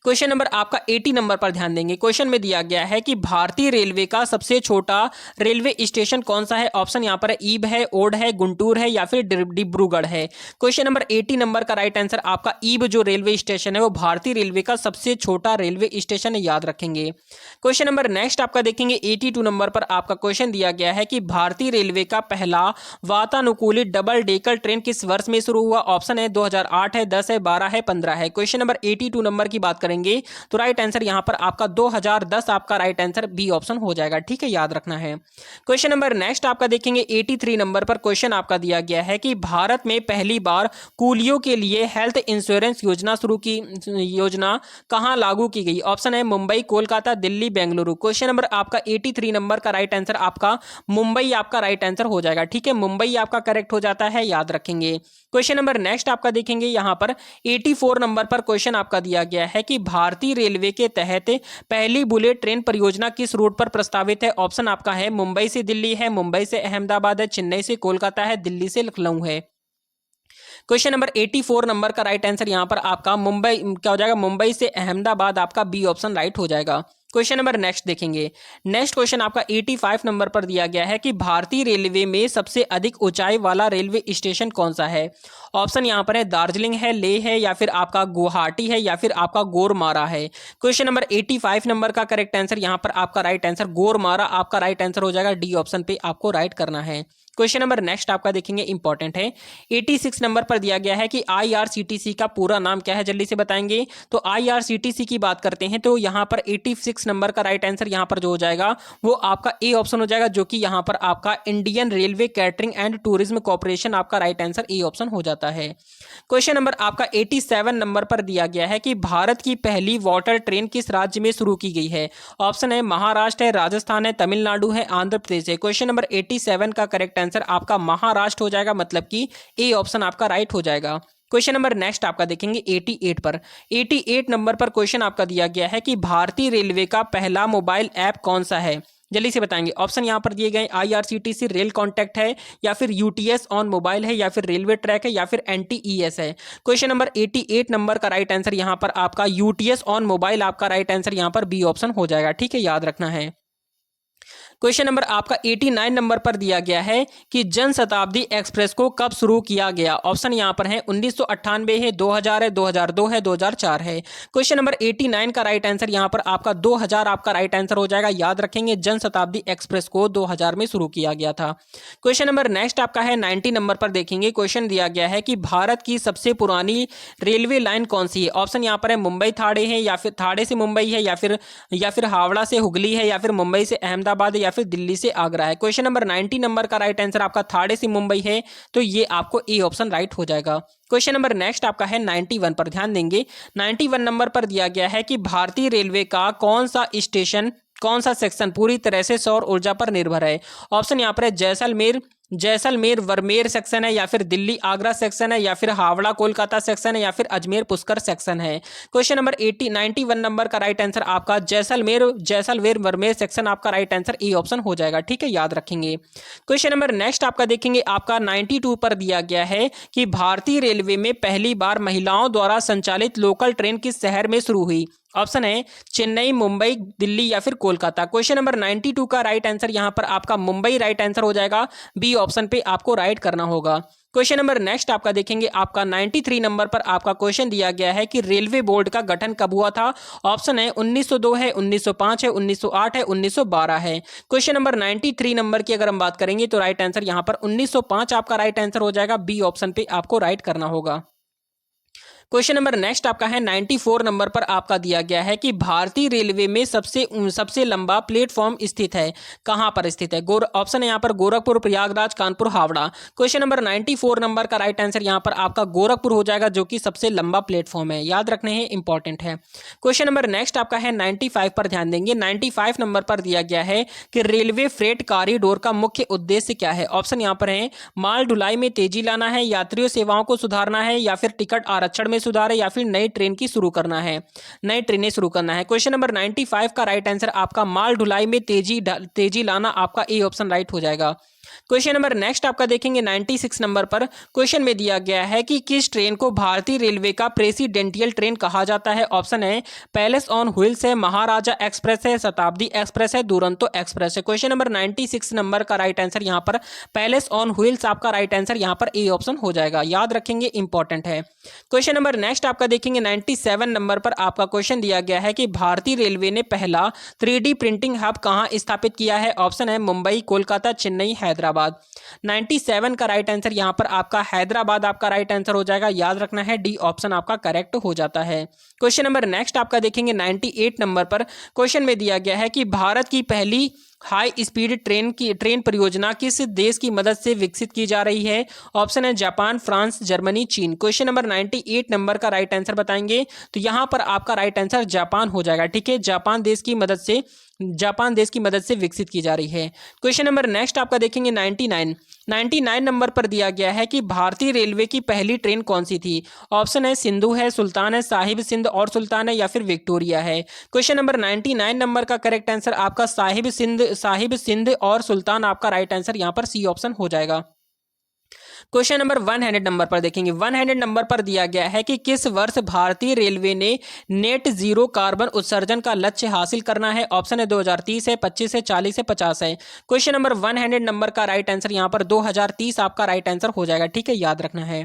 क्वेश्चन नंबर आपका 80 नंबर पर ध्यान देंगे। क्वेश्चन में दिया गया है कि भारतीय रेलवे का सबसे छोटा रेलवे स्टेशन कौन सा है? ऑप्शन यहाँ पर है ईब है, ओड है, गुंटूर है या फिर डिब्रूगढ़ है। क्वेश्चन नंबर 80 नंबर का राइट आंसर आपका ईब जो रेलवे स्टेशन है वो भारतीय रेलवे का सबसे छोटा रेलवे स्टेशन है, याद रखेंगे। क्वेश्चन नंबर नेक्स्ट आपका देखेंगे 82 नंबर पर आपका क्वेश्चन दिया गया है कि भारतीय रेलवे का पहला वातानुकूलित डबल डेकर ट्रेन किस वर्ष में शुरू हुआ? ऑप्शन है 2008 है, 10 है, 12 है, 15 है। क्वेश्चन नंबर 82 नंबर की बात करेंगे तो राइट आंसर यहां पर आपका 2010 आपका राइट आंसर बी ऑप्शन हो जाएगा। ठीक है, याद रखना है। क्वेश्चन नंबर नेक्स्ट आपका देखेंगे 83 नंबर पर क्वेश्चन आपका दिया गया है कि भारत में पहली बार कूलियों के लिए हेल्थ इंश्योरेंस योजना कहां लागू की गई? ऑप्शन है मुंबई, कोलकाता, दिल्ली, बेंगलुरु। क्वेश्चन नंबर आपका 83 नंबर का राइट आंसर आपका मुंबई आपका राइट आंसर हो जाएगा। ठीक है, मुंबई आपका करेक्ट हो जाता है, याद रखेंगे। क्वेश्चन नंबर नेक्स्ट आपका देखेंगे यहां पर 84 नंबर पर क्वेश्चन आपका दिया गया है कि भारतीय रेलवे के तहत पहली बुलेट ट्रेन परियोजना किस रूट पर प्रस्तावित है? ऑप्शन आपका है मुंबई से दिल्ली है, मुंबई से अहमदाबाद है, चेन्नई से कोलकाता है, दिल्ली से लखनऊ है। क्वेश्चन नंबर 84 नंबर का राइट आंसर यहां पर आपका मुंबई क्या हो जाएगा? मुंबई से अहमदाबाद आपका बी ऑप्शन राइट हो जाएगा। क्वेश्चन नंबर नेक्स्ट देखेंगे। नेक्स्ट क्वेश्चन आपका 85 नंबर पर दिया गया है कि भारतीय रेलवे में सबसे अधिक ऊंचाई वाला रेलवे स्टेशन कौन सा है? ऑप्शन यहां पर है दार्जिलिंग है, लेह है या फिर आपका गुवाहाटी है या फिर आपका गोरमारा है। क्वेश्चन नंबर 85 नंबर का करेक्ट आंसर यहां पर आपका राइट आंसर गोरमारा आपका राइट आंसर हो जाएगा। डी ऑप्शन पे आपको राइट करना है। क्वेश्चन नंबर नेक्स्ट आपका देखेंगे इंपॉर्टेंट है। 86 नंबर पर दिया गया है कि आईआरसीटीसी का पूरा नाम क्या है? जल्दी से बताएंगे। तो आईआरसीटीसी की बात करते हैं तो यहां पर 86 नंबर का राइट आंसर यहां पर जो हो जाएगा वो आपका ए ऑप्शन हो जाएगा, जो कि यहां पर आपका Indian railway catering and tourism corporation आपका राइट आंसर ए ऑप्शन हो जाता है। क्वेश्चन नंबर आपका 87 नंबर पर दिया गया है कि भारत की पहली वाटर ट्रेन किस राज्य में शुरू की गई है? ऑप्शन है महाराष्ट्र है, राजस्थान है, तमिलनाडु है, आंध्र प्रदेश है। क्वेश्चन नंबर 87 का करेक्ट आंसर आपका महाराष्ट्र हो जाएगा, मतलब कि ए ऑप्शन आपका राइट हो जाएगा। क्वेश्चन नंबर नेक्स्ट आपका देखेंगे 88 पर। 88 नंबर पर क्वेश्चन आपका दिया गया है कि भारतीय रेलवे का पहला मोबाइल ऐप कौन सा है? जल्दी से बताएंगे। ऑप्शन यहां पर दिए गए आईआरसीटीसी रेल कॉन्टैक्ट है या फिर यूटीएस ऑन मोबाइल है या फिर रेलवे ट्रैक है या फिर एनटीईएस है। क्वेश्चन नंबर 88 नंबर का राइट आंसर यहां पर आपका यूटीएस ऑन मोबाइल आपका राइट आंसर यहां पर बी ऑप्शन हो जाएगा। ठीक है, याद रखना है। क्वेश्चन नंबर आपका 89 नंबर पर दिया गया है कि जन शताब्दी एक्सप्रेस को कब शुरू किया गया? ऑप्शन यहां पर है 1998 है, 2000 है, 2002 है, 2004 है। क्वेश्चन नंबर 89 का राइट आंसर यहां पर आपका 2000 आपका राइट आंसर हो जाएगा। याद रखेंगे, जन शताब्दी एक्सप्रेस को 2000 में शुरू किया गया था। क्वेश्चन नंबर नेक्स्ट आपका है 90 नंबर पर देखेंगे। क्वेश्चन दिया गया है कि भारत की सबसे पुरानी रेलवे लाइन कौन सी है? ऑप्शन यहां पर है मुंबई थाड़े है या फिर थाड़े से मुंबई है या फिर हावड़ा से हुगली है या फिर मुंबई से अहमदाबाद या फिर दिल्ली से आगरा है। क्वेश्चन नंबर 90 नंबर का राइट आंसर आपका थाड़े से मुंबई है, तो ये आपको ए ऑप्शन राइट हो जाएगा। क्वेश्चन नंबर नेक्स्ट आपका है 91 पर ध्यान देंगे। 91 नंबर पर दिया गया है कि भारतीय रेलवे का कौन सा सेक्शन पूरी तरह से सौर ऊर्जा पर निर्भर है? ऑप्शन यहां पर है जैसलमेर वर्मेर सेक्शन है या फिर दिल्ली आगरा सेक्शन है या फिर हावड़ा कोलकाता सेक्शन है या फिर अजमेर पुष्कर सेक्शन है। क्वेश्चन नंबर 91 नंबर का राइट आंसर आपका जैसलमेर वर्मेर सेक्शन आपका राइट आंसर ए ऑप्शन हो जाएगा। ठीक है, याद रखेंगे। क्वेश्चन नंबर नेक्स्ट आपका देखेंगे आपका 92 पर दिया गया है कि भारतीय रेलवे में पहली बार महिलाओं द्वारा संचालित लोकल ट्रेन किस शहर में शुरू हुई? ऑप्शन है चेन्नई, मुंबई, दिल्ली या फिर कोलकाता। क्वेश्चन नंबर 92 का राइट आंसर यहां पर आपका मुंबई राइट आंसर हो जाएगा। बी ऑप्शन पे आपको राइट करना होगा। क्वेश्चन नंबर नेक्स्ट आपका देखेंगे, आपका 93 नंबर पर आपका क्वेश्चन दिया गया है कि रेलवे बोर्ड का गठन कब हुआ था। ऑप्शन है 1902 है, 1905 है, 1908 है, 1912 है। क्वेश्चन नंबर 93 नंबर की अगर हम बात करेंगे तो राइट आंसर यहां पर 1905 आपका राइट आंसर हो जाएगा। बी ऑप्शन पे आपको राइट करना होगा। क्वेश्चन नंबर नेक्स्ट आपका है 94 नंबर पर आपका दिया गया है कि भारतीय रेलवे में सबसे लंबा प्लेटफॉर्म स्थित है, कहां पर स्थित है। ऑप्शन है यहां पर Gorakhpur, Prayagraj, Kanpur, Howrah. Question number 94 number का राइट आंसर यहां पर आपका गोरखपुर हो जाएगा, जो कि सबसे लंबा प्लेटफॉर्म है, याद रखने हैं, इंपॉर्टेंट है। क्वेश्चन नंबर नेक्स्ट आपका है 95 पर ध्यान देंगे। 95 नंबर पर दिया गया है कि रेलवे फ्रेट कॉरिडोर का मुख्य उद्देश्य क्या है। ऑप्शन यहां पर है माल ढुलाई में तेजी लाना है, यात्रियों सेवाओं को सुधारना है, या फिर टिकट आरक्षण में सुधार है, या फिर नई ट्रेन की शुरू करना है, नई ट्रेनें शुरू करना है। क्वेश्चन नंबर 95 का राइट आंसर आपका माल ढुलाई में तेजी लाना, आपका ए ऑप्शन राइट हो जाएगा। क्वेश्चन नंबर नेक्स्ट आपका देखेंगे 96 नंबर पर क्वेश्चन में दिया गया है कि किस ट्रेन को भारतीय रेलवे का प्रेसिडेंटियल ट्रेन कहा जाता है। ऑप्शन है पैलेस ऑन व्हील्स है, महाराजा एक्सप्रेस है, शताब्दी एक्सप्रेस है, दुरंतो एक्सप्रेस है। क्वेश्चन नंबर 96 नंबर का राइट आंसर यहां पर पैलेस ऑन व्हील्स आपका राइट आंसर यहां पर ए ऑप्शन हो जाएगा, याद रखेंगे, इंपॉर्टेंट है। क्वेश्चन नंबर नेक्स्ट आपका देखेंगे 97 नंबर पर आपका क्वेश्चन दिया गया है कि भारतीय रेलवे ने पहला 3D प्रिंटिंग हब कहां स्थापित किया है। ऑप्शन है मुंबई, कोलकाता, चेन्नई, हैदराबाद। 97 का राइट आंसर यहां पर आपका हैदराबाद आपका राइट आंसर हो जाएगा, याद रखना है, डी ऑप्शन आपका करेक्ट हो जाता है। क्वेश्चन नंबर नेक्स्ट आपका देखेंगे 98 नंबर पर क्वेश्चन में दिया गया है कि भारत की पहली हाई स्पीड ट्रेन परियोजना किस देश की मदद से विकसित की जा रही है। ऑप्शन है जापान, फ्रांस, जर्मनी, चीन। क्वेश्चन नंबर 98 नंबर का राइट आंसर बताएंगे तो यहां पर आपका राइट आंसर जापान हो जाएगा, ठीक है, जापान देश की मदद से विकसित की जा रही है। क्वेश्चन नंबर नेक्स्ट आपका देखेंगे 99 नंबर पर दिया गया है कि भारतीय रेलवे की पहली ट्रेन कौन सी थी। ऑप्शन है सिंधु है, सुल्तान है, साहिब सिंध और सुल्तान है, या फिर विक्टोरिया है। क्वेश्चन नंबर 99 नंबर का करेक्ट आंसर आपका साहिब सिंध और सुल्तान आपका राइट आंसर यहां पर सी ऑप्शन हो जाएगा। क्वेश्चन नंबर 100 नंबर पर देखेंगे। 100 नंबर पर दिया गया है कि किस वर्ष भारतीय रेलवे ने नेट जीरो कार्बन उत्सर्जन का लक्ष्य हासिल करना है। ऑप्शन है 2030 है, 25 है, 40 है, 50 है। क्वेश्चन नंबर 100 नंबर का राइट आंसर यहां पर 2030 आपका राइट आंसर हो जाएगा, ठीक है, याद रखना है।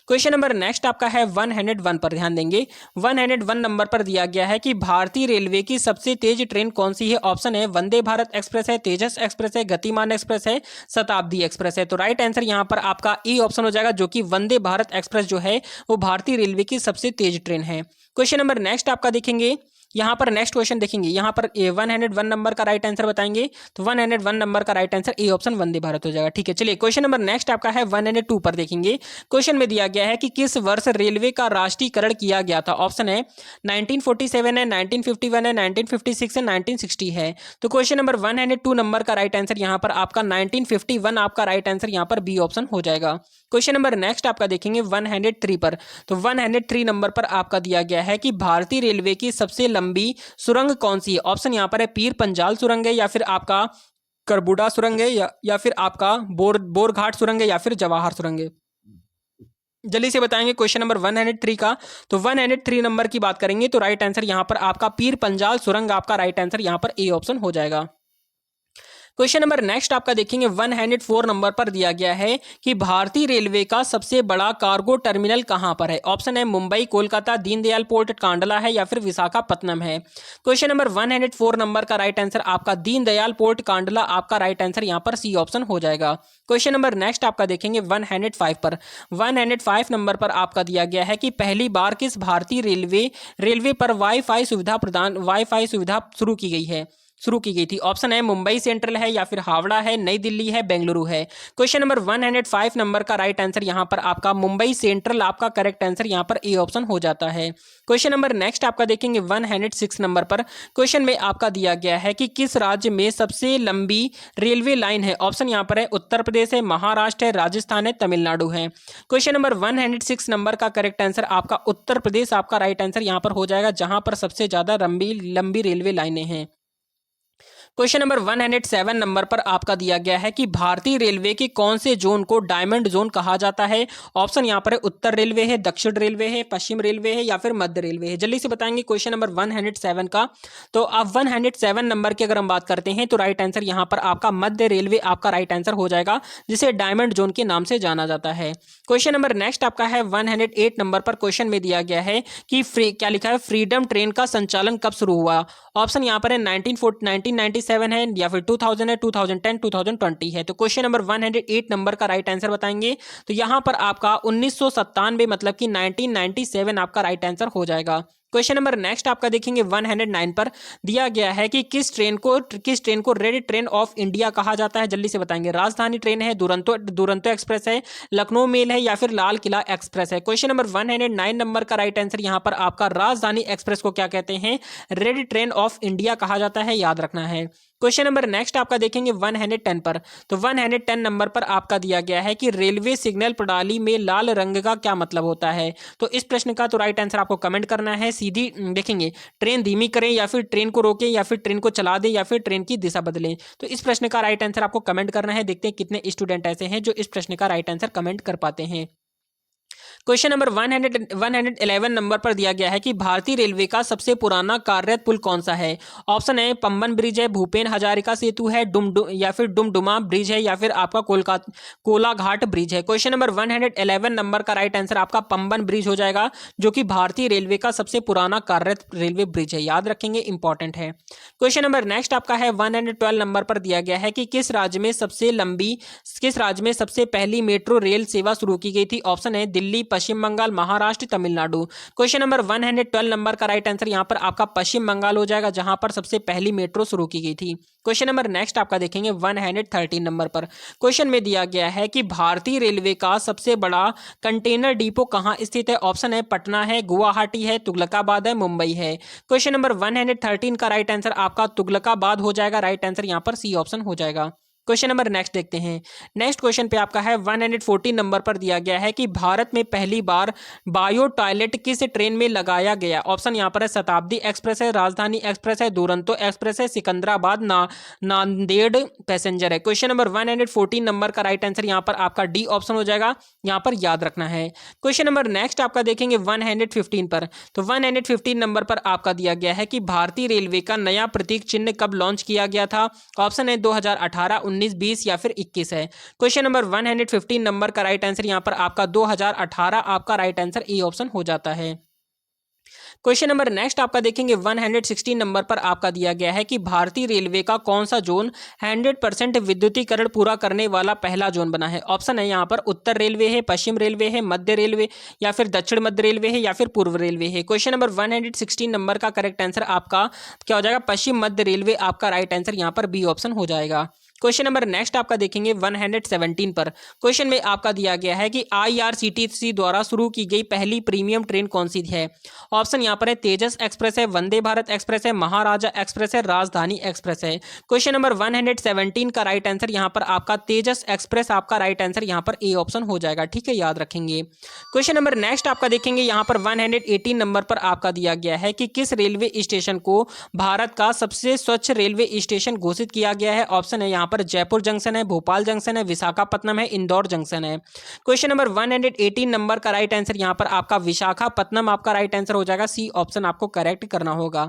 क्वेश्चन नंबर नेक्स्ट आपका है 101 पर ध्यान देंगे। 101 नंबर पर दिया गया है कि भारतीय रेलवे की सबसे तेज ट्रेन कौन सी है। ऑप्शन है वंदे भारत एक्सप्रेस है, तेजस एक्सप्रेस है, गतिमान एक्सप्रेस है, शताब्दी एक्सप्रेस है। तो राइट आंसर यहां पर आपका ई ऑप्शन हो जाएगा, जो कि वंदे भारत एक्सप्रेस जो है वो भारतीय रेलवे की सबसे तेज ट्रेन है। क्वेश्चन नंबर नेक्स्ट आपका देखेंगे, यहां पर नेक्स्ट क्वेश्चन देखेंगे, यहां पर 101 नंबर का राइट आंसर बताएंगे तो 101 नंबर का right answer A option Vande Bharat हो जाएगा, ठीक है। चलिए क्वेश्चन नंबर नेक्स्ट आपका है 102 पर देखेंगे। क्वेश्चन में दिया गया है कि किस वर्ष रेलवे का राष्ट्रीयकरण किया गया था। ऑप्शन है 1947 है, 1951 है, 1956 है, 1960 है। तो क्वेश्चन नंबर 102 नंबर का राइट आंसर यहां पर आपका 1951 आपका राइट आंसर यहां पर बी ऑप्शन हो जाएगा। क्वेश्चन नंबर नेक्स्ट आपका देखेंगे 103 पर, तो 103 नंबर पर आपका दिया गया है कि भारतीय रेलवे की सबसे लंबी सुरंग कौन सी है। ऑप्शन यहां पर है पीर पंजाल सुरंग है, या फिर आपका करबुडा सुरंग है, या फिर आपका बोरघाट सुरंग है, या फिर जवाहर सुरंग है। जल्दी से बताएंगे क्वेश्चन नंबर 103 का। तो 103 नंबर की बात करेंगे तो राइट आंसर यहां पर आपका पीर पंजाल सुरंग आपका राइट आंसर यहां पर ए ऑप्शन हो जाएगा। क्वेश्चन नंबर नेक्स्ट आपका देखेंगे 104 नंबर पर दिया गया है कि भारतीय रेलवे का सबसे बड़ा कार्गो टर्मिनल कहां पर है। ऑप्शन है मुंबई, कोलकाता, दीनदयाल पोर्ट, कांडला है, या फिर विशाखापत्तनम है। क्वेश्चन नंबर 104 नंबर का राइट आंसर आपका दीनदयाल पोर्ट, कांडला आपका राइट आंसर यहां पर सी ऑप्शन हो जाएगा। क्वेश्चन नंबर नेक्स्ट आपका देखेंगे 105 पर। 105 नंबर पर आपका दिया गया है कि पहली बार किस भारतीय रेलवे पर वाईफाई सुविधा शुरू की गई थी। ऑप्शन है मुंबई सेंट्रल है, या फिर हावड़ा है, नई दिल्ली है, बेंगलुरु है। क्वेश्चन नंबर 105 नंबर का राइट आंसर यहां पर आपका मुंबई सेंट्रल आपका करेक्ट आंसर यहां पर ए ऑप्शन हो जाता है। क्वेश्चन नंबर नेक्स्ट आपका देखेंगे 106 नंबर पर। क्वेश्चन में आपका दिया गया है कि किस राज्य में सबसे लंबी रेलवे लाइन है। ऑप्शन यहां पर है उत्तर प्रदेश है, महाराष्ट्र है, राजस्थान है, तमिलनाडु है। क्वेश्चन नंबर 106 नंबर का करेक्ट आंसर आपका उत्तर प्रदेश आपका राइट आंसर यहां पर हो जाएगा, जहां पर सबसे ज्यादा लंबी रेलवे लाइनें हैं। क्वेश्चन नंबर 107 नंबर पर आपका दिया गया है कि भारतीय रेलवे के कौन से जोन को डायमंड जोन कहा जाता है। ऑप्शन यहाँ पर है उत्तर रेलवे है, दक्षिण रेलवे है, पश्चिम रेलवे है या फिर मध्य रेलवे है। जल्दी से बताएंगे क्वेश्चन नंबर 107 का। तो आप 107 नंबर की अगर हम बात करते हैं तो राइट आंसर यहाँ पर आपका मध्य रेलवे आपका राइट आंसर हो जाएगा, जिसे डायमंड जोन के नाम से जाना जाता है। क्वेश्चन नंबर नेक्स्ट आपका है 108 नंबर पर। क्वेश्चन में दिया गया है कि क्या लिखा है, फ्रीडम ट्रेन का संचालन कब शुरू हुआ। ऑप्शन यहाँ पर है 1997 है या फिर 2000 है, 2010, 2020 है। तो क्वेश्चन नंबर 108 नंबर का राइट आंसर बताएंगे तो यहां पर आपका 1997 मतलब कि 1997 आपका राइट आंसर हो जाएगा। क्वेश्चन नंबर नेक्स्ट आपका देखेंगे 109 पर दिया गया है कि किस ट्रेन को रेड ट्रेन ऑफ इंडिया कहा जाता है। जल्दी से बताएंगे। राजधानी ट्रेन है, दुरंतो एक्सप्रेस है, लखनऊ मेल है या फिर लाल किला एक्सप्रेस है। क्वेश्चन नंबर 109 नंबर का राइट आंसर यहां पर आपका राजधानी एक्सप्रेस को क्या कहते हैं, रेड ट्रेन ऑफ इंडिया कहा जाता है, याद रखना है। क्वेश्चन नंबर नेक्स्ट आपका देखेंगे 110 पर। तो 110 नंबर पर आपका दिया गया है कि रेलवे सिग्नल प्रणाली में लाल रंग का क्या मतलब होता है। तो इस प्रश्न का तो राइट आंसर आपको कमेंट करना है। सीधी देखेंगे, ट्रेन धीमी करें या फिर ट्रेन को रोकें या फिर ट्रेन को चला दें या फिर ट्रेन की दिशा बदलें। तो इस प्रश्न का राइट आंसर आपको कमेंट करना है। देखते हैं कितने स्टूडेंट ऐसे हैं जो इस प्रश्न का राइट आंसर कमेंट कर पाते हैं। क्वेश्चन नंबर 111 नंबर पर दिया गया है कि भारतीय रेलवे का सबसे पुराना कार्यरत पुल कौन सा है। ऑप्शन है पंबन ब्रिज है, भूपेन हजारिका सेतु है, या फिर डुमडुमा ब्रिज है या फिर आपका कोलाघाट ब्रिज है। क्वेश्चन नंबर 111 नंबर का राइट आंसर आपका पंबन ब्रिज हो जाएगा, जो कि भारतीय रेलवे का सबसे पुराना कार्यरत रेलवे ब्रिज है, याद रखेंगे, इंपॉर्टेंट है। क्वेश्चन नंबर नेक्स्ट आपका है 112 नंबर पर दिया गया है कि किस राज्य में सबसे पहली मेट्रो रेल सेवा शुरू की गई थी। ऑप्शन है Delhi, Paschim Bengal, Maharashtra, Tamil Nadu. Question number 112 number का राइट आंसर यहां पर आपका पश्चिम बंगाल हो जाएगा, जहां पर सबसे पहली मेट्रो शुरू की गई थी। क्वेश्चन नंबर नेक्स्ट आपका देखेंगे 113 नंबर पर। क्वेश्चन में दिया गया है कि भारतीय रेलवे का सबसे बड़ा कंटेनर डिपो कहां स्थित है। ऑप्शन है पटना है, गुवाहाटी है, तुगलकाबाद है, मुंबई है। क्वेश्चन नंबर 113 का राइट आंसर आपका तुगलकाबाद हो जाएगा, राइट आंसर यहां पर सी ऑप्शन हो जाएगा। क्वेश्चन नंबर नेक्स्ट देखते हैं। नेक्स्ट क्वेश्चन पे आपका है 114 नंबर पर दिया गया है कि भारत में पहली बार बायो टॉयलेट किस ट्रेन में लगाया गया। ऑप्शन यहाँ पर है शताब्दी एक्सप्रेस है, राजधानी एक्सप्रेस है, दुरंतो एक्सप्रेस है, सिकंदराबाद नांदेड़ पैसेंजर है। क्वेश्चन नंबर 114 नंबर का राइट आंसर यहाँ पर आपका डी ऑप्शन हो जाएगा, यहाँ पर याद रखना है। क्वेश्चन नंबर नेक्स्ट आपका देखेंगे 115 पर। तो 115 नंबर पर आपका दिया गया है कि भारतीय रेलवे का नया प्रतीक चिन्ह कब लॉन्च किया गया था। ऑप्शन है 2018, 19, 20 या फिर 21 है। क्वेश्चन नंबर 115 नंबर का राइट आंसर यहां पर आपका 2018 आपका राइट आंसर ए ऑप्शन हो जाता है। क्वेश्चन नंबर नेक्स्ट आपका देखेंगे 116 नंबर पर आपका दिया गया है कि भारतीय रेलवे का कौन सा जोन 100% विद्युतीकरण पूरा करने वाला पहला जोन बना है। ऑप्शन है यहाँ पर उत्तर रेलवे है, पश्चिम रेलवे है, मध्य रेलवे या फिर दक्षिण मध्य रेलवे है या फिर पूर्व रेलवे है। क्वेश्चन नंबर 116 नंबर का करेक्ट आंसर आपका क्या हो जाएगा, पश्चिम मध्य रेलवे आपका राइट आंसर यहाँ पर बी ऑप्शन हो जाएगा। क्वेश्चन नंबर नेक्स्ट आपका देखेंगे 117 पर। क्वेश्चन में आपका दिया गया है कि IRCTC द्वारा शुरू की गई पहली प्रीमियम ट्रेन कौन सी है। ऑप्शन यहाँ पर है तेजस एक्सप्रेस है, वंदे भारत एक्सप्रेस है, महाराजा एक्सप्रेस है, राजधानी एक्सप्रेस है। क्वेश्चन नंबर 117 का राइट आंसर यहाँ पर आपका तेजस एक्सप्रेस आपका राइट आंसर यहाँ पर ए ऑप्शन हो जाएगा, ठीक है, याद रखेंगे। क्वेश्चन नंबर नेक्स्ट आपका देखेंगे यहाँ पर 118 नंबर पर आपका दिया गया है कि किस रेलवे स्टेशन को भारत का सबसे स्वच्छ रेलवे स्टेशन घोषित किया गया है। ऑप्शन है यहाँ पर जयपुर जंक्शन है, भोपाल जंक्शन है, विशाखापट्टनम है, इंदौर जंक्शन है। क्वेश्चन नंबर 118 नंबर का राइट आंसर यहां पर आपका विशाखापट्टनम आपका राइट आंसर हो जाएगा, सी ऑप्शन आपको करेक्ट करना होगा।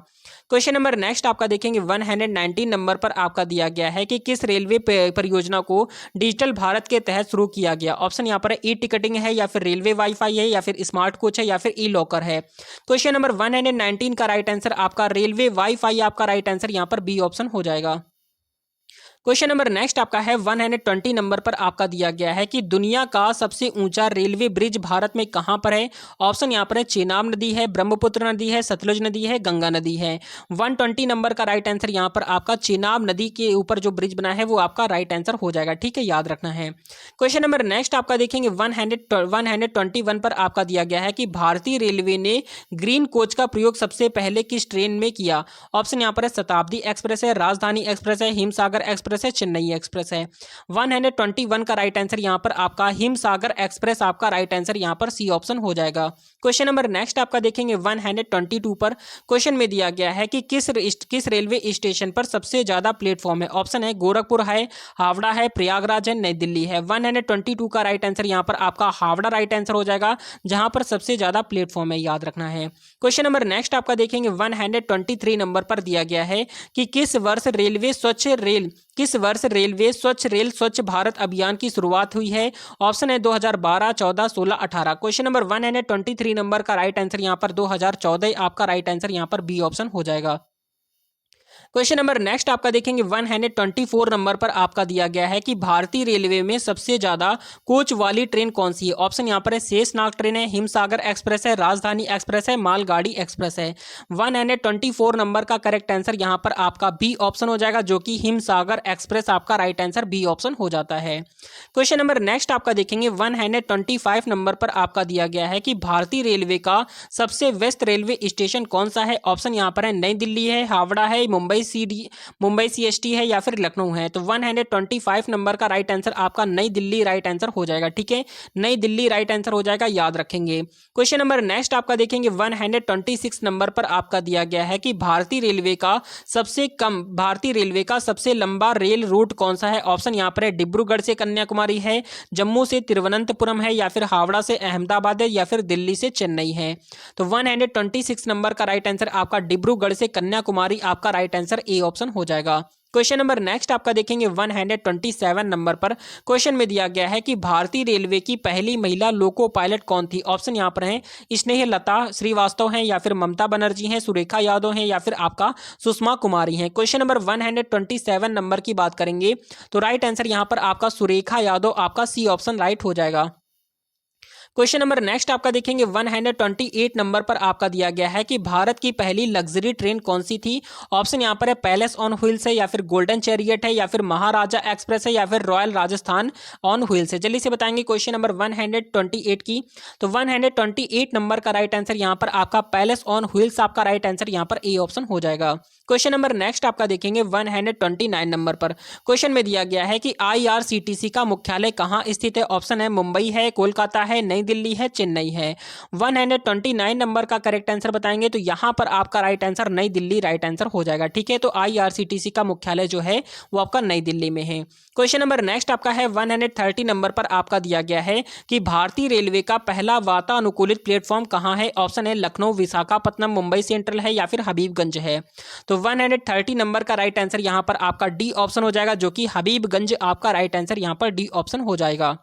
क्वेश्चन नंबर नेक्स्ट आपका देखेंगे 119 नंबर पर आपका दिया गया है कि किस रेलवे परियोजना को डिजिटल भारत के तहत शुरू किया गया। ऑप्शन यहां पर ई टिकटिंग है या फिर रेलवे वाईफाई है या फिर स्मार्ट कोच है या फिर ई लॉकर है। क्वेश्चन नंबर 119 का राइट आंसर आपका रेलवे वाईफाई आपका राइट आंसर यहां पर बी ऑप्शन हो जाएगा। क्वेश्चन नंबर नेक्स्ट आपका है 120 नंबर पर आपका दिया गया है कि दुनिया का सबसे ऊंचा रेलवे ब्रिज भारत में कहां पर है। ऑप्शन यहां पर है चेनाब नदी है, ब्रह्मपुत्र नदी है, सतलुज नदी है, गंगा नदी है। 120 नंबर का राइट आंसर यहां पर आपका चेनाब नदी के ऊपर जो ब्रिज बना है वो आपका राइट आंसर हो जाएगा, ठीक है, याद रखना है। क्वेश्चन नंबर नेक्स्ट आपका देखेंगे 121 पर आपका दिया गया है कि भारतीय रेलवे ने ग्रीन कोच का प्रयोग सबसे पहले किस ट्रेन में किया। ऑप्शन यहां पर है शताब्दी एक्सप्रेस है, राजधानी एक्सप्रेस है, हिमसागर एक्सप्रेस एक्सप्रेस है, चेन्नई एक्सप्रेस है। 121 का राइट आंसर यहाँ पर आपका हिमसागर एक्सप्रेस आपका राइट आंसर यहाँ पर सी ऑप्शन हो जाएगा। क्वेश्चन नंबर नेक्स्ट आपका देखेंगे 122 पर। क्वेश्चन में दिया गया है कि किस रेलवे स्टेशन पर सबसे ज्यादा प्लेटफॉर्म है। ऑप्शन है गोरखपुर है, हावड़ा है, प्रयागराज है, नई दिल्ली है। 122 का राइट आंसर यहाँ पर आपका हावड़ा राइट आंसर हो जाएगा, जहां पर सबसे ज्यादा प्लेटफॉर्म है, याद रखना है। क्वेश्चन नंबर नेक्स्ट आपका देखेंगे 123 नंबर पर दिया गया है कि किस वर्ष रेलवे स्वच्छ रेल स्वच्छ भारत अभियान की शुरुआत हुई है। ऑप्शन है 2012, 14, 16, 18। क्वेश्चन नंबर 123 नंबर का राइट आंसर यहाँ पर 2014 आपका राइट आंसर यहाँ पर बी ऑप्शन हो जाएगा। क्वेश्चन नंबर नेक्स्ट आपका देखेंगे 124 नंबर पर आपका दिया गया है कि भारतीय रेलवे में सबसे ज्यादा कोच वाली ट्रेन कौन सी है। ऑप्शन यहाँ पर है शेषनाग ट्रेन है, हिमसागर एक्सप्रेस है, राजधानी एक्सप्रेस है, मालगाड़ी एक्सप्रेस है। 124 नंबर का करेक्ट आंसर यहाँ पर आपका बी ऑप्शन हो जाएगा, जो कि हिमसागर एक्सप्रेस आपका राइट आंसर बी ऑप्शन हो जाता है। क्वेश्चन नंबर नेक्स्ट आपका देखेंगे 125 नंबर पर आपका दिया गया है कि भारतीय रेलवे का सबसे व्यस्त रेलवे स्टेशन कौन सा है। ऑप्शन यहाँ पर है नई दिल्ली है, हावड़ा है, मुंबई सीएसटी है या फिर लखनऊ है। तो 125 नंबर का राइट आंसर आपका नई दिल्ली राइट आंसर हो जाएगा। ठीक है, नई दिल्ली राइट आंसर हो जाएगा, याद रखेंगे। क्वेश्चन नंबर नेक्स्ट आपका देखेंगे 126 नंबर पर आपका दिया गया है कि भारतीय रेलवे का सबसे लंबा रेल रूट कौन सा है। ऑप्शन यहाँ पर है डिब्रूगढ़ से कन्याकुमारी है, जम्मू से तिरुवनंतपुरम है या फिर हावड़ा से अहमदाबाद है या फिर दिल्ली से चेन्नई है। तो 126 नंबर का राइट आंसर आपका डिब्रूगढ़ से कन्याकुमारी आपका राइट आंसर ए ऑप्शन हो जाएगा। क्वेश्चन नंबर नेक्स्ट आपका देखेंगे 127 नंबर पर। क्वेश्चन में दिया गया है कि भारतीय रेलवे की पहली महिला लोको पायलट कौन थी। ऑप्शन यहाँ पर है स्नेहलता श्रीवास्तव हैं या फिर ममता बनर्जी हैं, सुरेखा यादव हैं या फिर आपका सुषमा कुमारी हैं। क्वेश्चन नंबर 127 नंबर की बात करेंगे तो राइट आंसर यहाँ पर आपका सुरेखा यादव आपका सी ऑप्शन राइट हो जाएगा। क्वेश्चन नंबर नेक्स्ट आपका देखेंगे 128 नंबर पर आपका दिया गया है कि भारत की पहली लग्जरी ट्रेन कौन सी थी। ऑप्शन यहाँ पर है पैलेस ऑन व्हील्स है या फिर गोल्डन चैरियट है या फिर महाराजा एक्सप्रेस है या फिर रॉयल राजस्थान ऑन व्हील्स है। जल्दी से बताएंगे क्वेश्चन नंबर 128 की। तो 128 नंबर का राइट आंसर यहाँ पर आपका पैलेस ऑन व्हील्स आपका राइट आंसर यहाँ पर ए ऑप्शन हो जाएगा। क्वेश्चन नंबर नेक्स्ट आपका देखेंगे 129 नंबर पर। क्वेश्चन में दिया गया है कि IRCTC का मुख्यालय कहाँ स्थित है। ऑप्शन है मुंबई है, कोलकाता है, नई दिल्ली है, चेन्नई है। 129 नंबर का करेक्ट आंसर बताएंगे तो यहां पर आपका राइट आंसर नई दिल्ली राइट आंसर हो जाएगा। ठीक है, तो IRCTC का मुख्यालय जो है वो आपका नई दिल्ली में है। क्वेश्चन नंबर नेक्स्ट आपका है 130 नंबर पर आपका दिया गया है कि भारतीय रेलवे का पहला वातानुकूलित प्लेटफॉर्म कहां है। ऑप्शन है लखनऊ, विशाखापट्टनम, मुंबई सेंट्रल है या फिर हबीबगंज है। तो 130 नंबर का राइट आंसर यहां पर आपका डी ऑप्शन हो जाएगा, जो कि हबीबगंज आपका राइट आंसर यहां पर डी ऑप्शन हो जाएगा।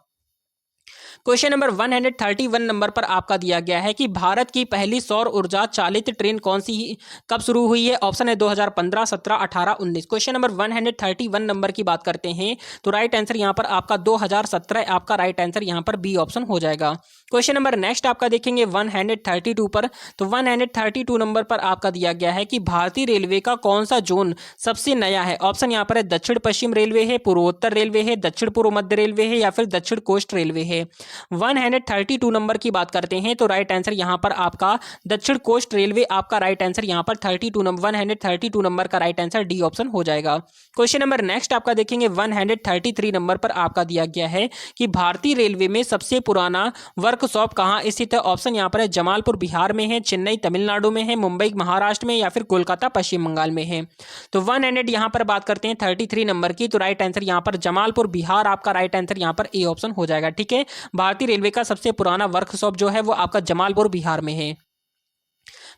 क्वेश्चन नंबर 131 नंबर पर आपका दिया गया है कि भारत की पहली सौर ऊर्जा चालित ट्रेन कौन सी कब शुरू हुई है। ऑप्शन है 2015, 17, 18, 19। क्वेश्चन नंबर 131 नंबर की बात करते हैं तो राइट आंसर यहां पर आपका 2017 आपका राइट आंसर यहां पर बी ऑप्शन हो जाएगा। क्वेश्चन नंबर नेक्स्ट आपका देखेंगे 132 पर। तो 132 नंबर पर आपका दिया गया है कि भारतीय रेलवे का कौन सा जोन सबसे नया है। ऑप्शन यहां पर है दक्षिण पश्चिम रेलवे है, पूर्वोत्तर रेलवे है, दक्षिण पूर्व मध्य रेलवे है या फिर दक्षिण कोस्ट रेलवे है। 132 नंबर की बात करते हैं तो राइट आंसर यहां पर आपका दक्षिण कोस्ट रेलवे आपका राइट आंसर यहां पर 132 नंबर का राइट आंसर डी ऑप्शन हो जाएगा। क्वेश्चन नंबर नेक्स्ट आपका देखेंगे 133 नंबर पर आपका दिया गया है कि भारतीय रेलवे में सबसे पुराना वर्कशॉप कहां स्थित है। ऑप्शन यहां पर है जमालपुर बिहार में है, चेन्नई तमिलनाडु में है, मुंबई महाराष्ट्र में या फिर कोलकाता पश्चिम बंगाल में है। तो 100 यहां पर बात करते हैं 33 नंबर की, तो राइट आंसर यहां पर जमालपुर बिहार आपका राइट आंसर यहां पर ए ऑप्शन हो जाएगा। ठीक है, भारतीय रेलवे का सबसे पुराना वर्कशॉप जो है वो आपका जमालपुर बिहार में है।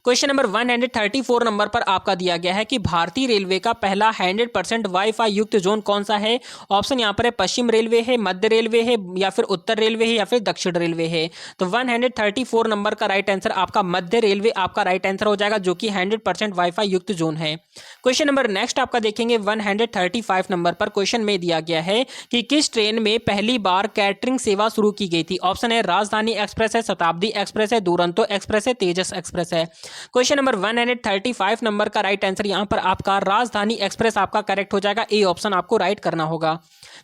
क्वेश्चन नंबर 134 नंबर पर आपका दिया गया है कि भारतीय रेलवे का पहला 100% वाईफाई युक्त जोन कौन सा है। ऑप्शन यहां पर है पश्चिम रेलवे है, मध्य रेलवे है या फिर उत्तर रेलवे है या फिर दक्षिण रेलवे है। तो 134 नंबर का राइट आंसर आपका मध्य रेलवे आपका राइट आंसर हो जाएगा, जो कि 100% वाईफाई युक्त जोन है। क्वेश्चन नंबर नेक्स्ट आपका देखेंगे 135 नंबर पर। क्वेश्चन में दिया गया है कि किस ट्रेन में पहली बार कैटरिंग सेवा शुरू की गई थी। ऑप्शन है राजधानी एक्सप्रेस है, शताब्दी एक्सप्रेस है, दुरंतो एक्सप्रेस है, तेजस एक्सप्रेस है। क्वेश्चन नंबर 135 नंबर का राइट आंसर यहाँ पर आपका राजधानी एक्सप्रेस आपका करेक्ट हो जाएगा। ए ऑप्शन आपको राइट करना होगा।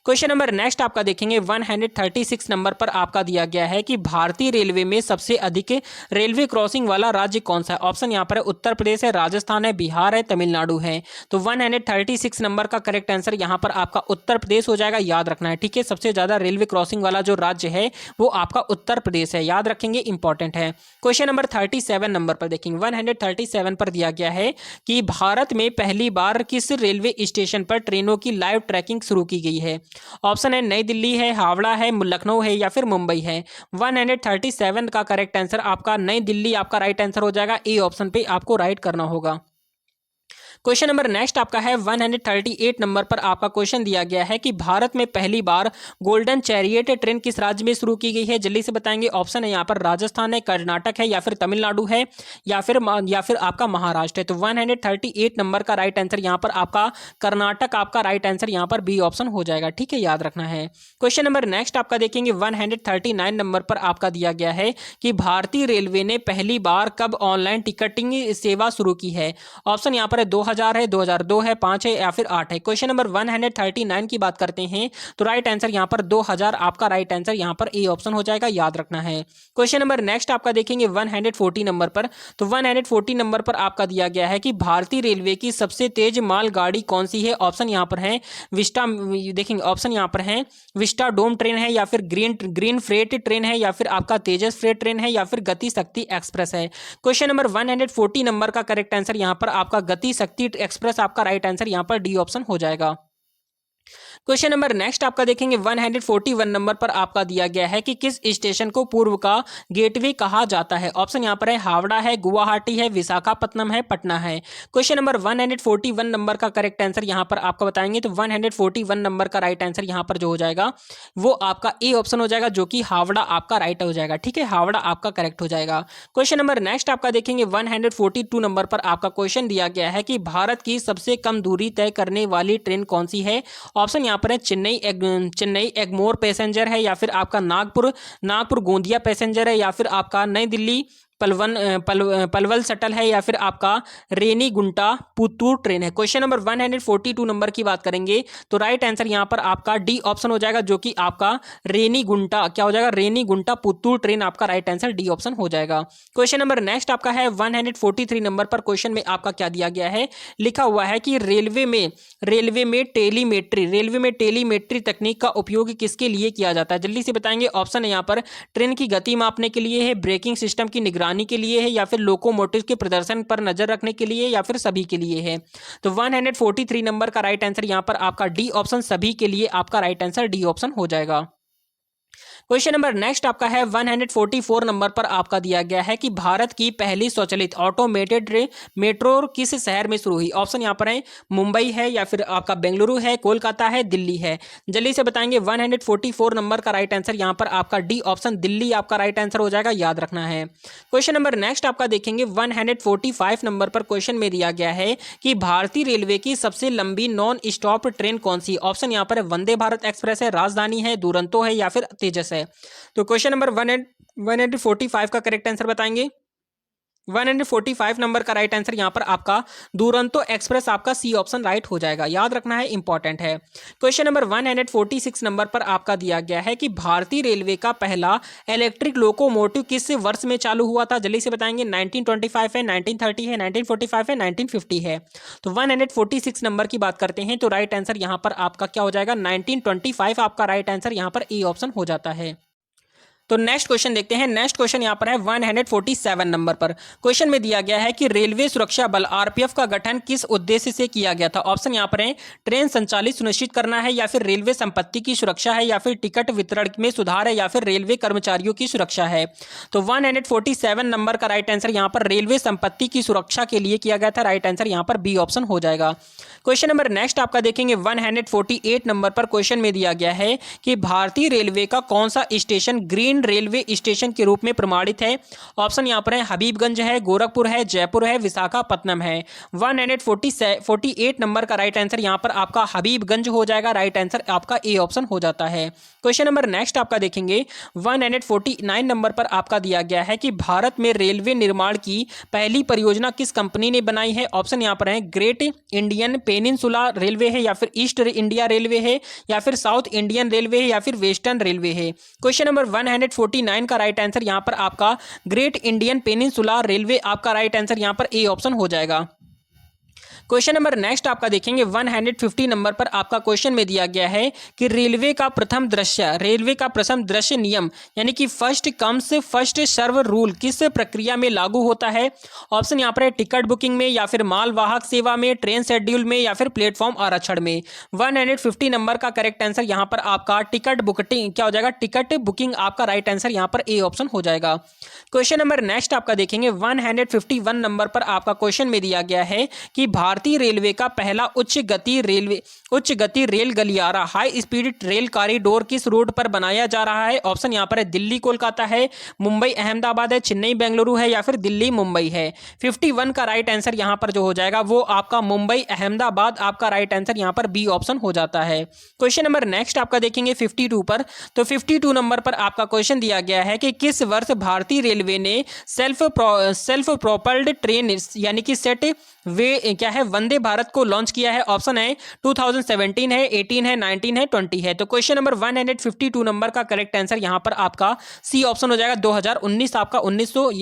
क्वेश्चन नंबर नेक्स्ट आपका देखेंगे 136 नंबर पर आपका दिया गया है कि भारतीय रेलवे में सबसे अधिक रेलवे क्रॉसिंग वाला राज्य कौन सा है। ऑप्शन यहाँ पर है उत्तर प्रदेश है, राजस्थान है, बिहार है, तमिलनाडु है। तो 136 नंबर का करेक्ट आंसर यहाँ पर आपका उत्तर प्रदेश हो जाएगा, याद रखना है। ठीक है, सबसे ज्यादा रेलवे क्रॉसिंग वाला जो राज्य है वो आपका उत्तर प्रदेश है, याद रखेंगे, इंपॉर्टेंट है। क्वेश्चन नंबर 37 नंबर पर देखेंगे 137 पर दिया गया है कि भारत में पहली बार किस रेलवे स्टेशन पर ट्रेनों की लाइव ट्रैकिंग शुरू की गई है। ऑप्शन है नई दिल्ली है, हावड़ा है, लखनऊ है या फिर मुंबई है। 137 का करेक्ट आंसर आपका नई दिल्ली आपका राइट आंसर हो जाएगा। ए ऑप्शन पे आपको राइट करना होगा। क्वेश्चन नंबर नेक्स्ट आपका है 138 नंबर पर आपका क्वेश्चन दिया गया है कि भारत में पहली बार गोल्डन चैरियट ट्रेन किस राज्य में शुरू की गई है। जल्दी से बताएंगे। ऑप्शन है यहाँ पर राजस्थान है, कर्नाटक है या फिर तमिलनाडु है या फिर आपका महाराष्ट्र है। तो 138 नंबर का राइट आंसर यहाँ पर आपका कर्नाटक आपका राइट आंसर यहाँ पर बी ऑप्शन हो जाएगा। ठीक है, याद रखना है। क्वेश्चन नंबर नेक्स्ट आपका देखेंगे 139 नंबर पर आपका दिया गया है कि भारतीय रेलवे ने पहली बार कब ऑनलाइन टिकटिंग सेवा शुरू की है। ऑप्शन यहाँ पर है 2000 है, 2002 है, 5 है या फिर 8 है। क्वेश्चन नंबर 139 की बात करते हैं तो राइट आंसर यहां पर 2000 आपका राइट आंसर यहां पर ए ऑप्शन हो जाएगा, याद रखना है। क्वेश्चन नंबर नेक्स्ट आपका देखेंगे 140 नंबर पर। तो 140 नंबर पर आपका दिया गया है कि भारतीय रेलवे की सबसे तेज मालगाड़ी कौन सी है। ऑप्शन यहां पर है विस्टा, देखेंगे ऑप्शन यहां पर है विस्टा डोम ट्रेन है या फिर ग्रीन फ्रेट ट्रेन है या फिर आपका तेजस फ्रेट ट्रेन है या फिर गति शक्ति एक्सप्रेस है। क्वेश्चन नंबर 140 नंबर का करेक्ट आंसर यहां पर आपका गति शक्ति एक्सप्रेस आपका राइट आंसर यहां पर डी ऑप्शन हो जाएगा। क्वेश्चन नंबर नेक्स्ट आपका देखेंगे 141 नंबर पर आपका दिया गया है कि किस स्टेशन को पूर्व का गेटवे कहा जाता है। ऑप्शन यहां पर है हावड़ा है, गुवाहाटी है, विशाखापट्टनम है, पटना है। क्वेश्चन नंबर 141 नंबर का करेक्ट आंसर यहां पर आपका बताएंगे तो 141 नंबर का राइट आंसर यहां पर जो हो जाएगा वो आपका ए ऑप्शन हो जाएगा, जो कि हावड़ा आपका राइट हो जाएगा। ठीक है, हावड़ा आपका करेक्ट हो जाएगा। क्वेश्चन नंबर नेक्स्ट आपका देखेंगे 142 नंबर पर आपका क्वेश्चन दिया गया है कि भारत की सबसे कम दूरी तय करने वाली ट्रेन कौन सी है। ऑप्शन यहाँ पर है चेन्नई एगमोर पैसेंजर है या फिर आपका नागपुर गोंदिया पैसेंजर है या फिर आपका नई दिल्ली पलवल शटल है या फिर आपका रेनीगुंटा पुत्तूर ट्रेन है। क्वेश्चन नंबर 142 नंबर की बात करेंगे तो राइट आंसर यहां पर आपका डी ऑप्शन हो जाएगा, जो कि आपका रेनीगुंटा क्या हो जाएगा, रेनीगुंटा पुत्तूर ट्रेन आपका राइट आंसर डी ऑप्शन हो जाएगा। क्वेश्चन नंबर नेक्स्ट आपका है 143 नंबर पर। क्वेश्चन में आपका क्या दिया गया है, लिखा हुआ है कि रेलवे में टेलीमेट्री तकनीक का उपयोग किसके लिए किया जाता है। जल्दी से बताएंगे। ऑप्शन है यहाँ पर ट्रेन की गति मापने के लिए है, ब्रेकिंग सिस्टम की निगरानी के लिए है या फिर लोकोमोटिव के प्रदर्शन पर नजर रखने के लिए या फिर सभी के लिए है। तो 143 नंबर का राइट आंसर यहां पर आपका डी ऑप्शन सभी के लिए आपका राइट आंसर डी ऑप्शन हो जाएगा। क्वेश्चन नंबर नेक्स्ट आपका है 144 नंबर पर आपका दिया गया है कि भारत की पहली स्वचालित ऑटोमेटेड मेट्रो किस शहर में शुरू हुई। ऑप्शन यहां पर है मुंबई है या फिर आपका बेंगलुरु है, कोलकाता है, दिल्ली है। जल्दी से बताएंगे। 144 नंबर का राइट आंसर यहां पर आपका डी ऑप्शन दिल्ली आपका राइट आंसर हो जाएगा, याद रखना है। क्वेश्चन नंबर नेक्स्ट आपका देखेंगे 145 नंबर पर क्वेश्चन में दिया गया है कि भारतीय रेलवे की सबसे लंबी नॉन स्टॉप ट्रेन कौन सी। ऑप्शन यहां पर है वंदे भारत एक्सप्रेस है, राजधानी है, दुरंतो है या फिर तेजस है। तो क्वेश्चन नंबर 145 का करेक्ट आंसर बताएंगे। 145 नंबर का राइट आंसर यहां पर आपका दुरंतो एक्सप्रेस आपका सी ऑप्शन राइट हो जाएगा, याद रखना है, इंपॉर्टेंट है। क्वेश्चन नंबर 146 नंबर पर आपका दिया गया है कि भारतीय रेलवे का पहला इलेक्ट्रिक लोकोमोटिव किस वर्ष में चालू हुआ था। जल्दी से बताएंगे। 1925 है, 1930 है, 1945 है, 1950 है। तो 146 नंबर की बात करते हैं तो राइट आंसर यहां पर आपका क्या हो जाएगा, 1925 आपका राइट आंसर यहां पर ए ऑप्शन हो जाता है। तो नेक्स्ट क्वेश्चन देखते हैं। नेक्स्ट क्वेश्चन यहां पर है 147 नंबर पर। क्वेश्चन में दिया गया है कि रेलवे सुरक्षा बल आरपीएफ का गठन किस उद्देश्य से किया गया था। ऑप्शन यहां पर है ट्रेन संचालित सुनिश्चित करना है या फिर रेलवे संपत्ति की सुरक्षा है या फिर टिकट वितरण में सुधार है या फिर रेलवे कर्मचारियों की सुरक्षा है। तो 147 नंबर का राइट आंसर यहां पर रेलवे संपत्ति की सुरक्षा के लिए किया गया था, राइट आंसर यहां पर बी ऑप्शन हो जाएगा। क्वेश्चन नंबर नेक्स्ट आपका देखेंगे 148 नंबर पर। क्वेश्चन में दिया गया है कि भारतीय रेलवे का कौन सा station green green railway station के रूप में प्रमाणित है? ऑप्शन यहाँ पर है हबीबगंज है, गोरखपुर है, जयपुर है, विशाखापट्टनम है। 148 नंबर का राइट आंसर यहाँ पर आपका हबीबगंज हो जाएगा। राइट आंसर आपका ए ऑप्शन हो जाता है। क्वेश्चन नंबर नेक्स्ट आपका देखेंगे 149 नंबर पर आपका दिया गया है कि भारत में रेलवे निर्माण की पहली परियोजना किस कंपनी ने बनाई है? ऑप्शन यहाँ पर है ग्रेट इंडियन पेनिनसुला रेलवे है, या फिर ईस्ट इंडिया रेलवे है, या फिर साउथ इंडियन रेलवे है, या फिर वेस्टर्न रेलवे है। क्वेश्चन नंबर 149 का राइट आंसर यहाँ पर आपका ग्रेट इंडियन पेनिनसुला रेलवे आपका राइट आंसर यहाँ पर ए ऑप्शन हो जाएगा। क्वेश्चन नंबर नेक्स्ट आपका देखेंगे 150 नंबर पर आपका क्वेश्चन में दिया गया है कि रेलवे का प्रथम दृश्य नियम यानी कि first comes first serve rule किस प्रक्रिया में लागू होता है? ऑप्शन यहाँ पर है टिकट बुकिंग में, या फिर मालवाहक सेवा में, ट्रेन शेड्यूल में, या फिर प्लेटफॉर्म आरक्षण में। 150 नंबर का करेक्ट आंसर यहाँ पर आपका टिकट बुकिंग क्या हो जाएगा? टिकट बुकिंग आपका राइट आंसर यहाँ पर ए ऑप्शन हो जाएगा। क्वेश्चन नंबर नेक्स्ट आपका देखेंगे 151 नंबर पर आपका क्वेश्चन में दिया गया है कि भारतीय रेलवे का पहला उच्च गति रेल गलियारा हाई स्पीड रेल कॉरिडोर किस रूट पर बनाया जा रहा है? ऑप्शन यहाँ पर है दिल्ली कोलकाता है, मुंबई अहमदाबाद है, चेन्नई बेंगलुरु है, या फिर दिल्ली मुंबई है। 51 का राइट आंसर यहाँ पर जो हो जाएगा वो आपका मुंबई अहमदाबाद आपका राइट आंसर यहाँ पर बी ऑप्शन हो जाता है। क्वेश्चन नंबर नेक्स्ट आपका देखेंगे 52 पर। तो 52 नंबर पर आपका क्वेश्चन दिया गया है कि किस वर्ष भारतीय रेलवे ने सेल्फ प्रोपल्ड ट्रेन यानी कि सेट वे क्या है वंदे भारत को लॉन्च किया है? ऑप्शन है 2017 है, 18 है, 19 है, 20 है। तो क्वेश्चन नंबर 152 नंबर का करेक्ट आंसर यहां पर आपका सी ऑप्शन हो जाएगा। 2019 आपका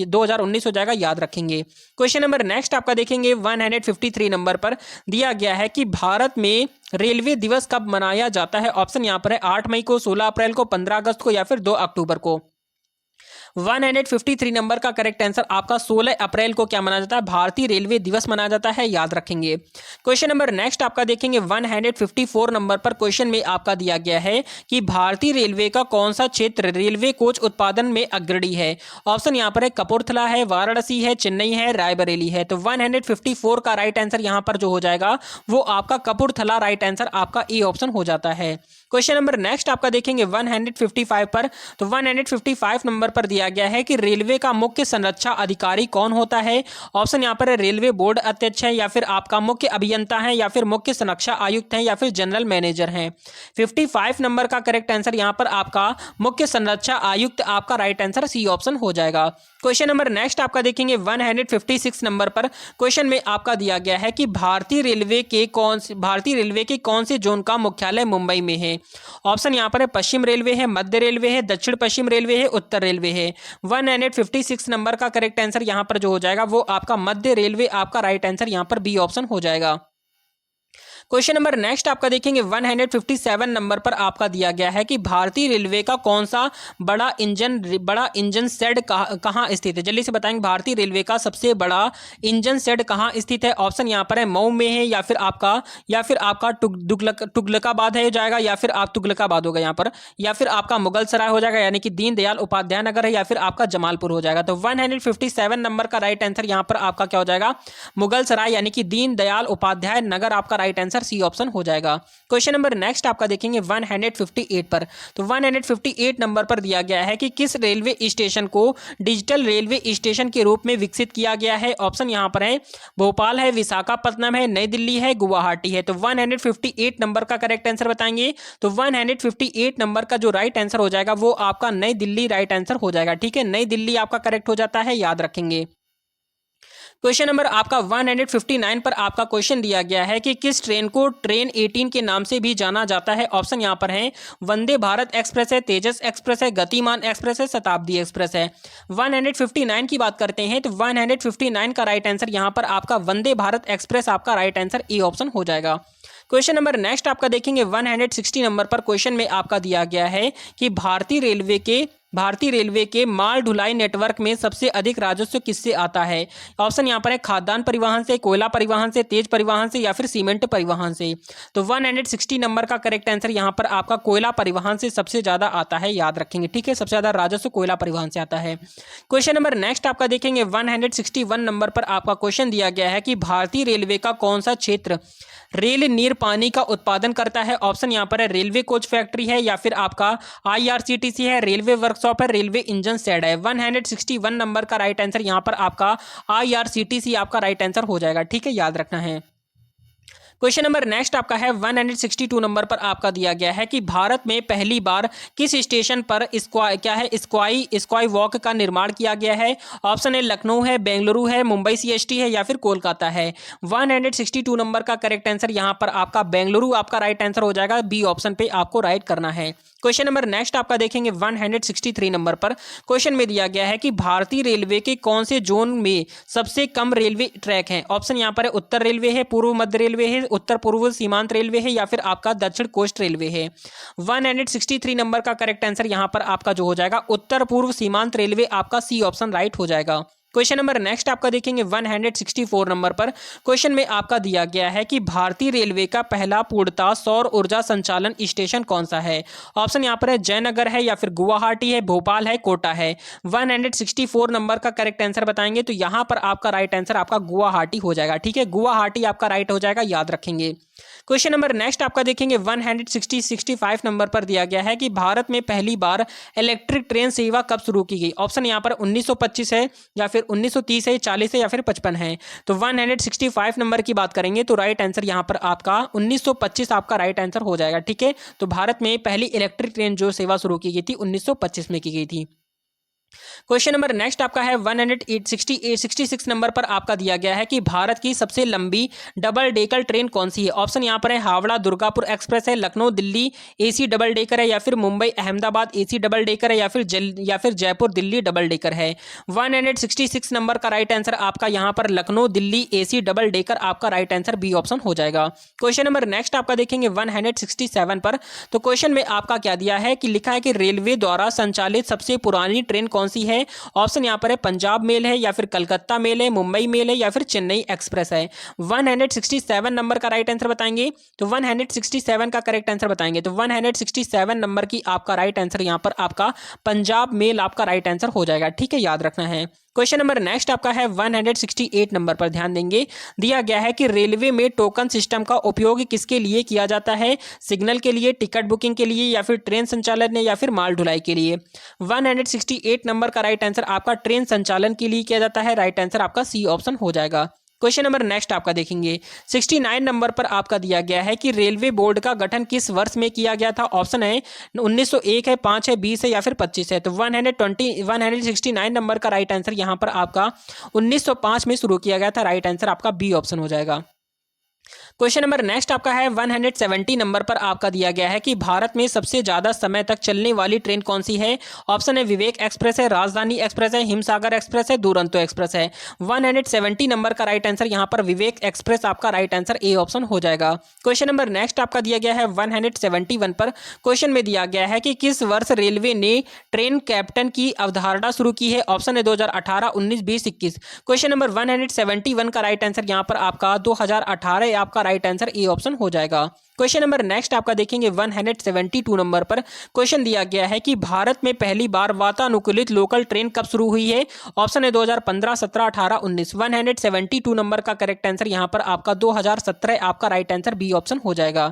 2019 हो जाएगा, याद रखेंगे। क्वेश्चन नंबर नेक्स्ट आपका देखेंगे 153 नंबर पर दिया गया है कि भारत में रेलवे दिवस कब मनाया जाता है? ऑप्शन यहां पर है 8 मई को, 16 अप्रैल को, 15 अगस्त को, या फिर 2 अक्टूबर को। 153 नंबर का करेक्ट आंसर आपका 16 अप्रैल को क्या मनाया जाता है? भारतीय रेलवे दिवस मनाया जाता है, याद रखेंगे। क्वेश्चन नंबर नेक्स्ट आपका देखेंगे 154 नंबर पर क्वेश्चन में आपका दिया गया है कि भारतीय रेलवे का कौन सा क्षेत्र रेलवे कोच उत्पादन में अग्रणी है? ऑप्शन यहाँ पर है कपूरथला है, वाराणसी है, चेन्नई है, रायबरेली है। तो 154 का राइट आंसर यहाँ पर जो हो जाएगा वो आपका कपूरथला राइट आंसर आपका ए ऑप्शन हो जाता है। क्वेश्चन नंबर नेक्स्ट आपका देखेंगे 155 पर। तो 155 नंबर पर दिया गया है कि रेलवे का मुख्य संरक्षा अधिकारी कौन होता है? ऑप्शन यहाँ पर है रेलवे बोर्ड अध्यक्ष है, या फिर आपका मुख्य अभियंता है, या फिर मुख्य संरक्षा आयुक्त है, या फिर जनरल मैनेजर है। 55 नंबर का करेक्ट आंसर यहाँ पर आपका मुख्य संरक्षा आयुक्त आपका राइट आंसर सी ऑप्शन हो जाएगा। क्वेश्चन नंबर नेक्स्ट आपका देखेंगे 156 नंबर पर क्वेश्चन में आपका दिया गया है कि भारतीय रेलवे के कौन से जोन का मुख्यालय मुंबई में है? ऑप्शन यहाँ पर है पश्चिम रेलवे है, मध्य रेलवे है, दक्षिण पश्चिम रेलवे है, उत्तर रेलवे है। 156 नंबर का करेक्ट आंसर यहाँ पर जो हो जाएगा वो आपका मध्य रेलवे आपका राइट आंसर यहाँ पर बी ऑप्शन हो जाएगा। क्वेश्चन नंबर नेक्स्ट आपका देखेंगे 157 नंबर पर आपका दिया गया है कि भारतीय रेलवे का कौन सा बड़ा इंजन शेड कहाँ स्थित है? जल्दी से बताएंगे भारतीय रेलवे का सबसे बड़ा इंजन शेड कहाँ स्थित है? ऑप्शन यहाँ पर है मऊ में है, या फिर आपका तुगलकाबाद है जाएगा, या फिर आप तुगलकाबाद होगा यहाँ पर, या फिर आपका मुगल सराय हो जाएगा यानी कि दीनदयाल उपाध्याय नगर है, या फिर आपका जमालपुर हो जाएगा। तो 157 नंबर का राइट आंसर यहाँ पर आपका क्या हो जाएगा? मुगल सराय यानी कि दीनदयाल उपाध्याय नगर आपका राइट आंसर सी ऑप्शन हो जाएगा। क्वेश्चन नंबर नेक्स्ट आपका देखेंगे 158 पर। तो 158 नंबर पर दिया गया है कि किस रेलवे स्टेशन को डिजिटल रेलवे स्टेशन के रूप में विकसित किया गया है? ऑप्शन यहां पर है भोपाल है, विशाखापट्टनम है, नई दिल्ली है, गुवाहाटी है। तो 158 नंबर का करेक्ट आंसर बताएंगे। तो 158 नंबर का जो राइट आंसर हो जाएगा वो आपका नई दिल्ली राइट आंसर हो जाएगा। ठीक है, नई दिल्ली आपका करेक्ट हो जाता है, याद रखेंगे। क्वेश्चन नंबर आपका 159 पर आपका क्वेश्चन दिया गया है कि किस ट्रेन को ट्रेन 18 के नाम से भी जाना जाता है? ऑप्शन यहाँ पर है वंदे भारत एक्सप्रेस है, तेजस एक्सप्रेस है, गतिमान एक्सप्रेस है, शताब्दी एक्सप्रेस है। 159 की बात करते हैं तो 159 का राइट आंसर यहाँ पर आपका वंदे भारत एक्सप्रेस आपका राइट आंसर ए ऑप्शन हो जाएगा। क्वेश्चन नंबर नेक्स्ट आपका देखेंगे 160 नंबर पर क्वेश्चन में आपका दिया गया है कि भारतीय रेलवे के माल ढुलाई नेटवर्क में सबसे अधिक राजस्व किससे आता है? ऑप्शन यहाँ पर है खाद्यान्न परिवहन से, कोयला परिवहन से, तेज परिवहन से, या फिर सीमेंट परिवहन से। तो 160 नंबर का करेक्ट आंसर यहाँ पर आपका कोयला परिवहन से सबसे ज्यादा आता है, याद रखेंगे। ठीक है, सबसे ज्यादा राजस्व कोयला परिवहन से आता है। क्वेश्चन नंबर नेक्स्ट आपका देखेंगे 161 नंबर पर आपका क्वेश्चन दिया गया है कि भारतीय रेलवे का कौन सा क्षेत्र रेल नीर पानी का उत्पादन करता है? ऑप्शन यहाँ पर है रेलवे कोच फैक्ट्री है, या फिर आपका IRCTC है, रेलवे वर्क्स वर्कशॉप है, रेलवे इंजन शेड है। 161 नंबर का राइट आंसर यहाँ पर आपका IRCTC आपका राइट आंसर हो जाएगा, ठीक है, याद रखना है। क्वेश्चन नंबर नेक्स्ट आपका है 162 नंबर पर आपका दिया गया है कि भारत में पहली बार किस स्टेशन पर स्काई वॉक का निर्माण किया गया है। ऑप्शन है लखनऊ है, बेंगलुरु है, मुंबई CST है या फिर कोलकाता है। 162 नंबर का करेक्ट आंसर यहाँ पर आपका बेंगलुरु आपका राइट आंसर हो जाएगा, बी ऑप्शन पे आपको राइट करना है। क्वेश्चन नंबर नेक्स्ट आपका देखेंगे 163 नंबर पर। क्वेश्चन में दिया गया है कि भारतीय रेलवे के कौन से जोन में सबसे कम रेलवे ट्रैक हैं। ऑप्शन यहाँ पर है उत्तर रेलवे है, पूर्व मध्य रेलवे है, उत्तर पूर्व सीमांत रेलवे है या फिर आपका दक्षिण कोस्ट रेलवे है। 163 नंबर का करेक्ट आंसर यहाँ पर आपका जो हो जाएगा उत्तर पूर्व सीमांत रेलवे, आपका सी ऑप्शन राइट हो जाएगा। क्वेश्चन नंबर नेक्स्ट आपका देखेंगे 164 नंबर पर। क्वेश्चन में आपका दिया गया है कि भारतीय रेलवे का पहला पूर्णतः सौर ऊर्जा संचालन स्टेशन कौन सा है। ऑप्शन यहाँ पर है जयनगर है या फिर गुवाहाटी है, भोपाल है, कोटा है। 164 नंबर का करेक्ट आंसर बताएंगे तो यहाँ पर आपका राइट आंसर आपका गुवाहाटी हो जाएगा, ठीक है, गुवाहाटी आपका राइट हो जाएगा, याद रखेंगे। क्वेश्चन नंबर नेक्स्ट आपका देखेंगे 165 नंबर पर दिया गया है कि भारत में पहली बार इलेक्ट्रिक ट्रेन सेवा कब शुरू की गई। ऑप्शन यहाँ पर 1925 है या फिर 1930 है, 40 है या फिर 55 है। तो 165 नंबर की बात करेंगे तो राइट आंसर यहाँ पर आपका 1925 आपका राइट आंसर हो जाएगा, ठीक है। तो भारत में पहली इलेक्ट्रिक ट्रेन जो सेवा शुरू की गई थी 1925 में की गई थी। क्वेश्चन नंबर नेक्स्ट आपका है 166 नंबर पर आपका दिया गया है कि भारत की सबसे लंबी डबल डेकर ट्रेन कौन सी है। ऑप्शन यहाँ पर है हावड़ा दुर्गापुर एक्सप्रेस है, Lucknow Delhi AC double decker है या फिर Mumbai Ahmedabad AC double decker है या फिर जयपुर दिल्ली डबल डेकर है। 166 नंबर का राइट आंसर आपका यहाँ पर Lucknow Delhi AC double decker आपका राइट आंसर बी ऑप्शन हो जाएगा। क्वेश्चन नंबर नेक्स्ट आपका देखेंगे 167 पर। तो क्वेश्चन में आपका क्या दिया है कि लिखा है कि रेलवे द्वारा संचालित सबसे पुरानी ट्रेन कौन सी है। ऑप्शन यहां पर है पंजाब मेल है या फिर कलकत्ता मेल है, मुंबई मेल है या फिर चेन्नई एक्सप्रेस है। 167 नंबर का राइट आंसर बताएंगे तो 167 का करेक्ट आंसर बताएंगे तो 167 नंबर की आपका राइट आंसर यहां पर आपका पंजाब मेल आपका राइट आंसर हो जाएगा, ठीक है, याद रखना है। क्वेश्चन नंबर नेक्स्ट आपका है 168 नंबर पर ध्यान देंगे। दिया गया है कि रेलवे में टोकन सिस्टम का उपयोग किसके लिए किया जाता है। सिग्नल के लिए, टिकट बुकिंग के लिए या फिर ट्रेन संचालन या फिर माल ढुलाई के लिए। 168 नंबर का राइट आंसर आपका ट्रेन संचालन के लिए किया जाता है, राइट आंसर आपका सी ऑप्शन हो जाएगा। क्वेश्चन नंबर नेक्स्ट आपका देखेंगे 69 नंबर पर आपका दिया गया है कि रेलवे बोर्ड का गठन किस वर्ष में किया गया था। ऑप्शन है 1901 है, 5 है, 20 है या फिर 25 है। तो 169 नंबर का राइट आंसर यहाँ पर आपका 1905 में शुरू किया गया था, राइट आंसर आपका बी ऑप्शन हो जाएगा। क्वेश्चन नंबर नेक्स्ट आपका है 170 नंबर पर आपका दिया गया है कि भारत में सबसे ज्यादा समय तक चलने वाली ट्रेन कौन सी है। ऑप्शन है विवेक एक्सप्रेस है, राजधानी एक्सप्रेस है, हिमसागर एक्सप्रेस है, दुरंतो एक्सप्रेस है। 170 नंबर का राइट आंसर यहाँ पर विवेक एक्सप्रेस आपका राइट आंसर ए ऑप्शन हो जाएगा। क्वेश्चन नंबर नेक्स्ट आपका दिया गया है 171 पर। क्वेश्चन में दिया गया है कि किस वर्ष रेलवे ने ट्रेन कैप्टन की अवधारणा शुरू की है। ऑप्शन है 2018, 19, 20, 21। क्वेश्चन नंबर 171 का राइट आंसर यहाँ पर आपका 2018 आपका राइट आंसर ए ऑप्शन हो जाएगा। क्वेश्चन नंबर नेक्स्ट आपका देखेंगे 172 नंबर पर। क्वेश्चन दिया गया है कि भारत में पहली बार वातानुकूलित लोकल ट्रेन कब शुरू हुई है। ऑप्शन है 2015, 17, 18, 19। 172 नंबर का करेक्ट आंसर यहां पर आपका 2017 आपका राइट आंसर बी ऑप्शन हो जाएगा।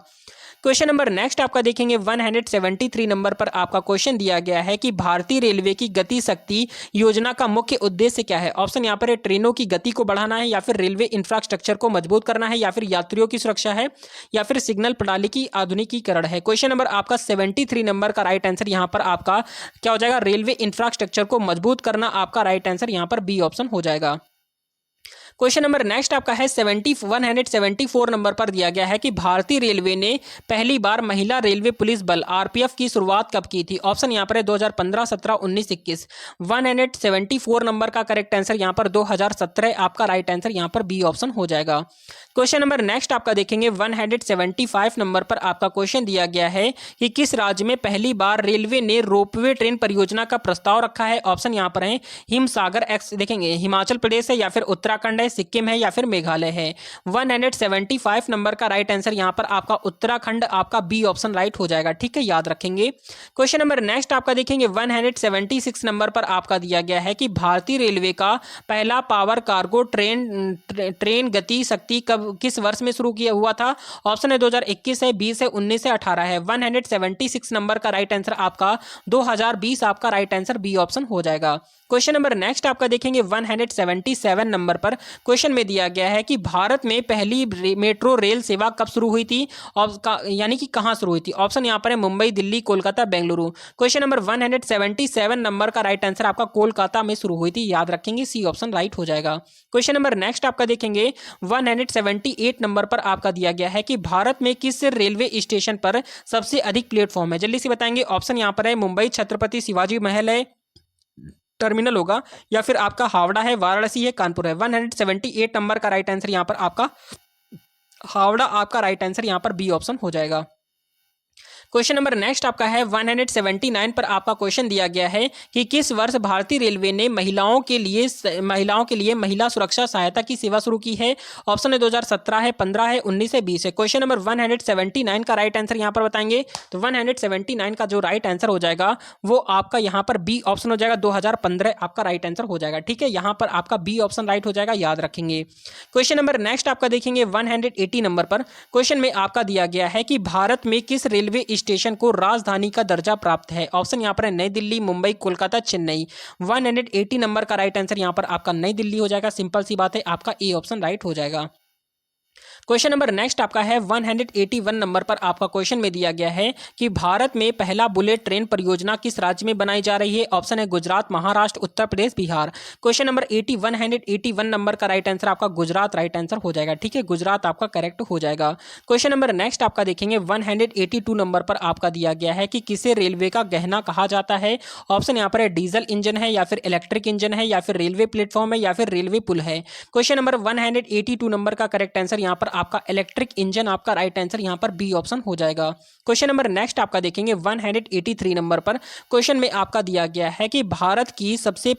क्वेश्चन नंबर नेक्स्ट आपका देखेंगे 173 नंबर पर आपका क्वेश्चन दिया गया है कि भारतीय रेलवे की गति शक्ति योजना का मुख्य उद्देश्य क्या है। ऑप्शन यहाँ पर है ट्रेनों की गति को बढ़ाना है या फिर रेलवे इंफ्रास्ट्रक्चर को मजबूत करना है या फिर यात्रियों की सुरक्षा है या फिर सिग्नल प्रणाली की आधुनिकीकरण है। क्वेश्चन नंबर आपका 73 नंबर का राइट आंसर यहाँ पर आपका क्या हो जाएगा, रेलवे इंफ्रास्ट्रक्चर को मजबूत करना आपका राइट आंसर यहाँ पर बी ऑप्शन हो जाएगा। क्वेश्चन नंबर नेक्स्ट आपका है 174 नंबर पर दिया गया है कि भारतीय रेलवे ने पहली बार महिला रेलवे पुलिस बल RPF की शुरुआत कब की थी। ऑप्शन यहाँ पर है 2015, 17, 19, 21। 174 नंबर का करेक्ट आंसर यहाँ पर 2017 आपका राइट आंसर यहाँ पर बी ऑप्शन हो जाएगा। क्वेश्चन नंबर नेक्स्ट आपका देखेंगे 175 नंबर पर आपका क्वेश्चन दिया गया है कि किस राज्य में पहली बार रेलवे ने रोपवे ट्रेन परियोजना का प्रस्ताव रखा है। ऑप्शन यहाँ पर है हिमसागर एक्स देखेंगे हिमाचल प्रदेश है या फिर उत्तराखंड है, सिक्किम है या फिर मेघालय है। 175 नंबर का राइट आंसर यहाँ पर आपका उत्तराखंड, आपका बी ऑप्शन राइट हो जाएगा। ठीक है, याद रखेंगे। क्वेश्चन नंबर नेक्स्ट आपका देखेंगे 176 नंबर पर आपका दिया गया है कि भारतीय रेलवे का पहला पावर कार्गो ट्रेन गति शक्ति कब किस वर्ष में शुरू किया हुआ था। ऑप्शन है 2021 है, 20 है, 19 है, 18 है। 176 नंबर का राइट आंसर आपका 2020 आपका राइट आंसर बी ऑप्शन हो जाएगा। क्वेश्चन नंबर नेक्स्ट आपका देखेंगे 177 नंबर पर क्वेश्चन में दिया गया है कि भारत में पहली मेट्रो रेल सेवा कब शुरू हुई थी, यानी कि कहां शुरू हुई थी। ऑप्शन यहां पर है Mumbai, Delhi, Kolkata, Bengaluru. Question number 177 number का राइट आंसर आपका कोलकाता में शुरू हुई थी, याद रखेंगे, सी ऑप्शन राइट हो जाएगा। क्वेश्चन नंबर नेक्स्ट आपका देखेंगे 178 नंबर पर आपका दिया गया है कि भारत में किस रेलवे स्टेशन पर सबसे अधिक प्लेटफॉर्म है। जल्दी से बताएंगे। ऑप्शन यहां पर है मुंबई छत्रपति शिवाजी महल है टर्मिनल होगा, या फिर आपका हावड़ा है, वाराणसी है, कानपुर है। 178 नंबर का राइट आंसर यहां पर आपका हावड़ा आपका राइट आंसर यहां पर बी ऑप्शन हो जाएगा। क्वेश्चन नंबर नेक्स्ट आपका है 179 पर आपका क्वेश्चन दिया गया है कि किस वर्ष भारतीय रेलवे ने महिलाओं के लिए महिला सुरक्षा सहायता की सेवा शुरू की है। ऑप्शन है 2017 है, 15 है, 19 है, 20 है। क्वेश्चन नंबर 179 का राइट आंसर यहां पर बताएंगे तो 179 का जो राइट आंसर हो जाएगा वो आपका यहां पर बी ऑप्शन हो जाएगा, 2015 आपका राइट आंसर हो जाएगा। ठीक है, यहां पर आपका बी ऑप्शन राइट हो जाएगा, याद रखेंगे। क्वेश्चन नंबर नेक्स्ट आपका देखेंगे 180 नंबर पर क्वेश्चन में आपका दिया गया है कि भारत में किस रेलवे स्टेशन को राजधानी का दर्जा प्राप्त है। ऑप्शन यहां पर है नई दिल्ली, मुंबई, कोलकाता, चेन्नई। 180 नंबर का राइट आंसर यहां पर आपका नई दिल्ली हो जाएगा। सिंपल सी बात है, आपका ए ऑप्शन राइट हो जाएगा। क्वेश्चन नंबर नेक्स्ट आपका है 181 नंबर पर आपका क्वेश्चन में दिया गया है कि भारत में पहला बुलेट ट्रेन परियोजना किस राज्य में बनाई जा रही है। ऑप्शन है Gujarat, Maharashtra, Uttar Pradesh, Bihar. Question number 181 number का राइट आंसर आपका गुजरात राइट आंसर हो जाएगा। ठीक है, गुजरात आपका करेक्ट हो जाएगा। क्वेश्चन नंबर नेक्स्ट आपका देखेंगे 182 नंबर पर आपका दिया गया है कि किसे रेलवे का गहना कहा जाता है। ऑप्शन यहाँ पर है डीजल इंजन है, या फिर इलेक्ट्रिक इंजन है, या फिर रेलवे प्लेटफॉर्म है, या फिर रेलवे पुल है। क्वेश्चन नंबर 182 नंबर का करेक्ट आंसर यहाँ पर आपका इलेक्ट्रिक इंजन आपका राइट आंसर यहां पर बी ऑप्शन हो जाएगा। क्वेश्चन नंबर नेक्स्ट आपका देखेंगे 183 नंबर पर क्वेश्चन में आपका दिया गया है कि भारत की सबसे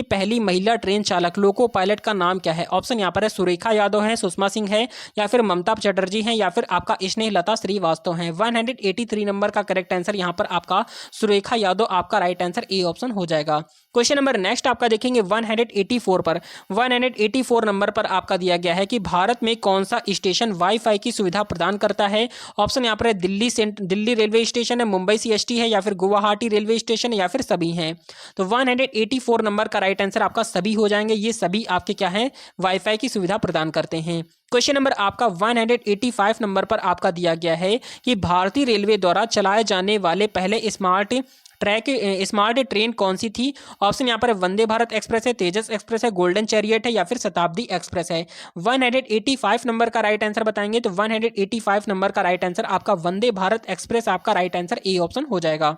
पहली महिला ट्रेन चालक लोको पायलट का नाम क्या है। ऑप्शन यहां पर है सुरेखा यादव है, सुषमा सिंह है, या फिर ममता चटर्जी है, या फिर आपका स्नेहलता श्रीवास्तव है। 183 नंबर का करेक्ट आंसर यहां पर आपका सुरेखा यादव आपका राइट आंसर ए ऑप्शन हो जाएगा। क्वेश्चन नंबर नेक्स्ट आपका देखेंगे 184 नंबर पर आपका दिया गया है कि भारत में कौन सा स्टेशन वाईफाई की सुविधा प्रदान करता है। ऑप्शन यहाँ पर है दिल्ली रेलवे स्टेशन है, मुंबई सीएसटी है, या फिर गुवाहाटी रेलवे स्टेशन है, या फिर सभी हैं। तो 184 नंबर का राइट आंसर आपका सभी हो जाएंगे। ये सभी आपके क्या है, वाईफाई की सुविधा प्रदान करते हैं। क्वेश्चन नंबर आपका 185 नंबर पर आपका दिया गया है कि भारतीय रेलवे द्वारा चलाए जाने वाले पहले स्मार्ट ट्रेन कौन सी थी। ऑप्शन यहाँ पर वंदे भारत एक्सप्रेस है, तेजस एक्सप्रेस है, गोल्डन चैरियट है, या फिर शताब्दी एक्सप्रेस है। 185 नंबर का राइट आंसर बताएंगे तो 185 नंबर का राइट आंसर आपका वंदे भारत एक्सप्रेस आपका राइट आंसर ए ऑप्शन हो जाएगा।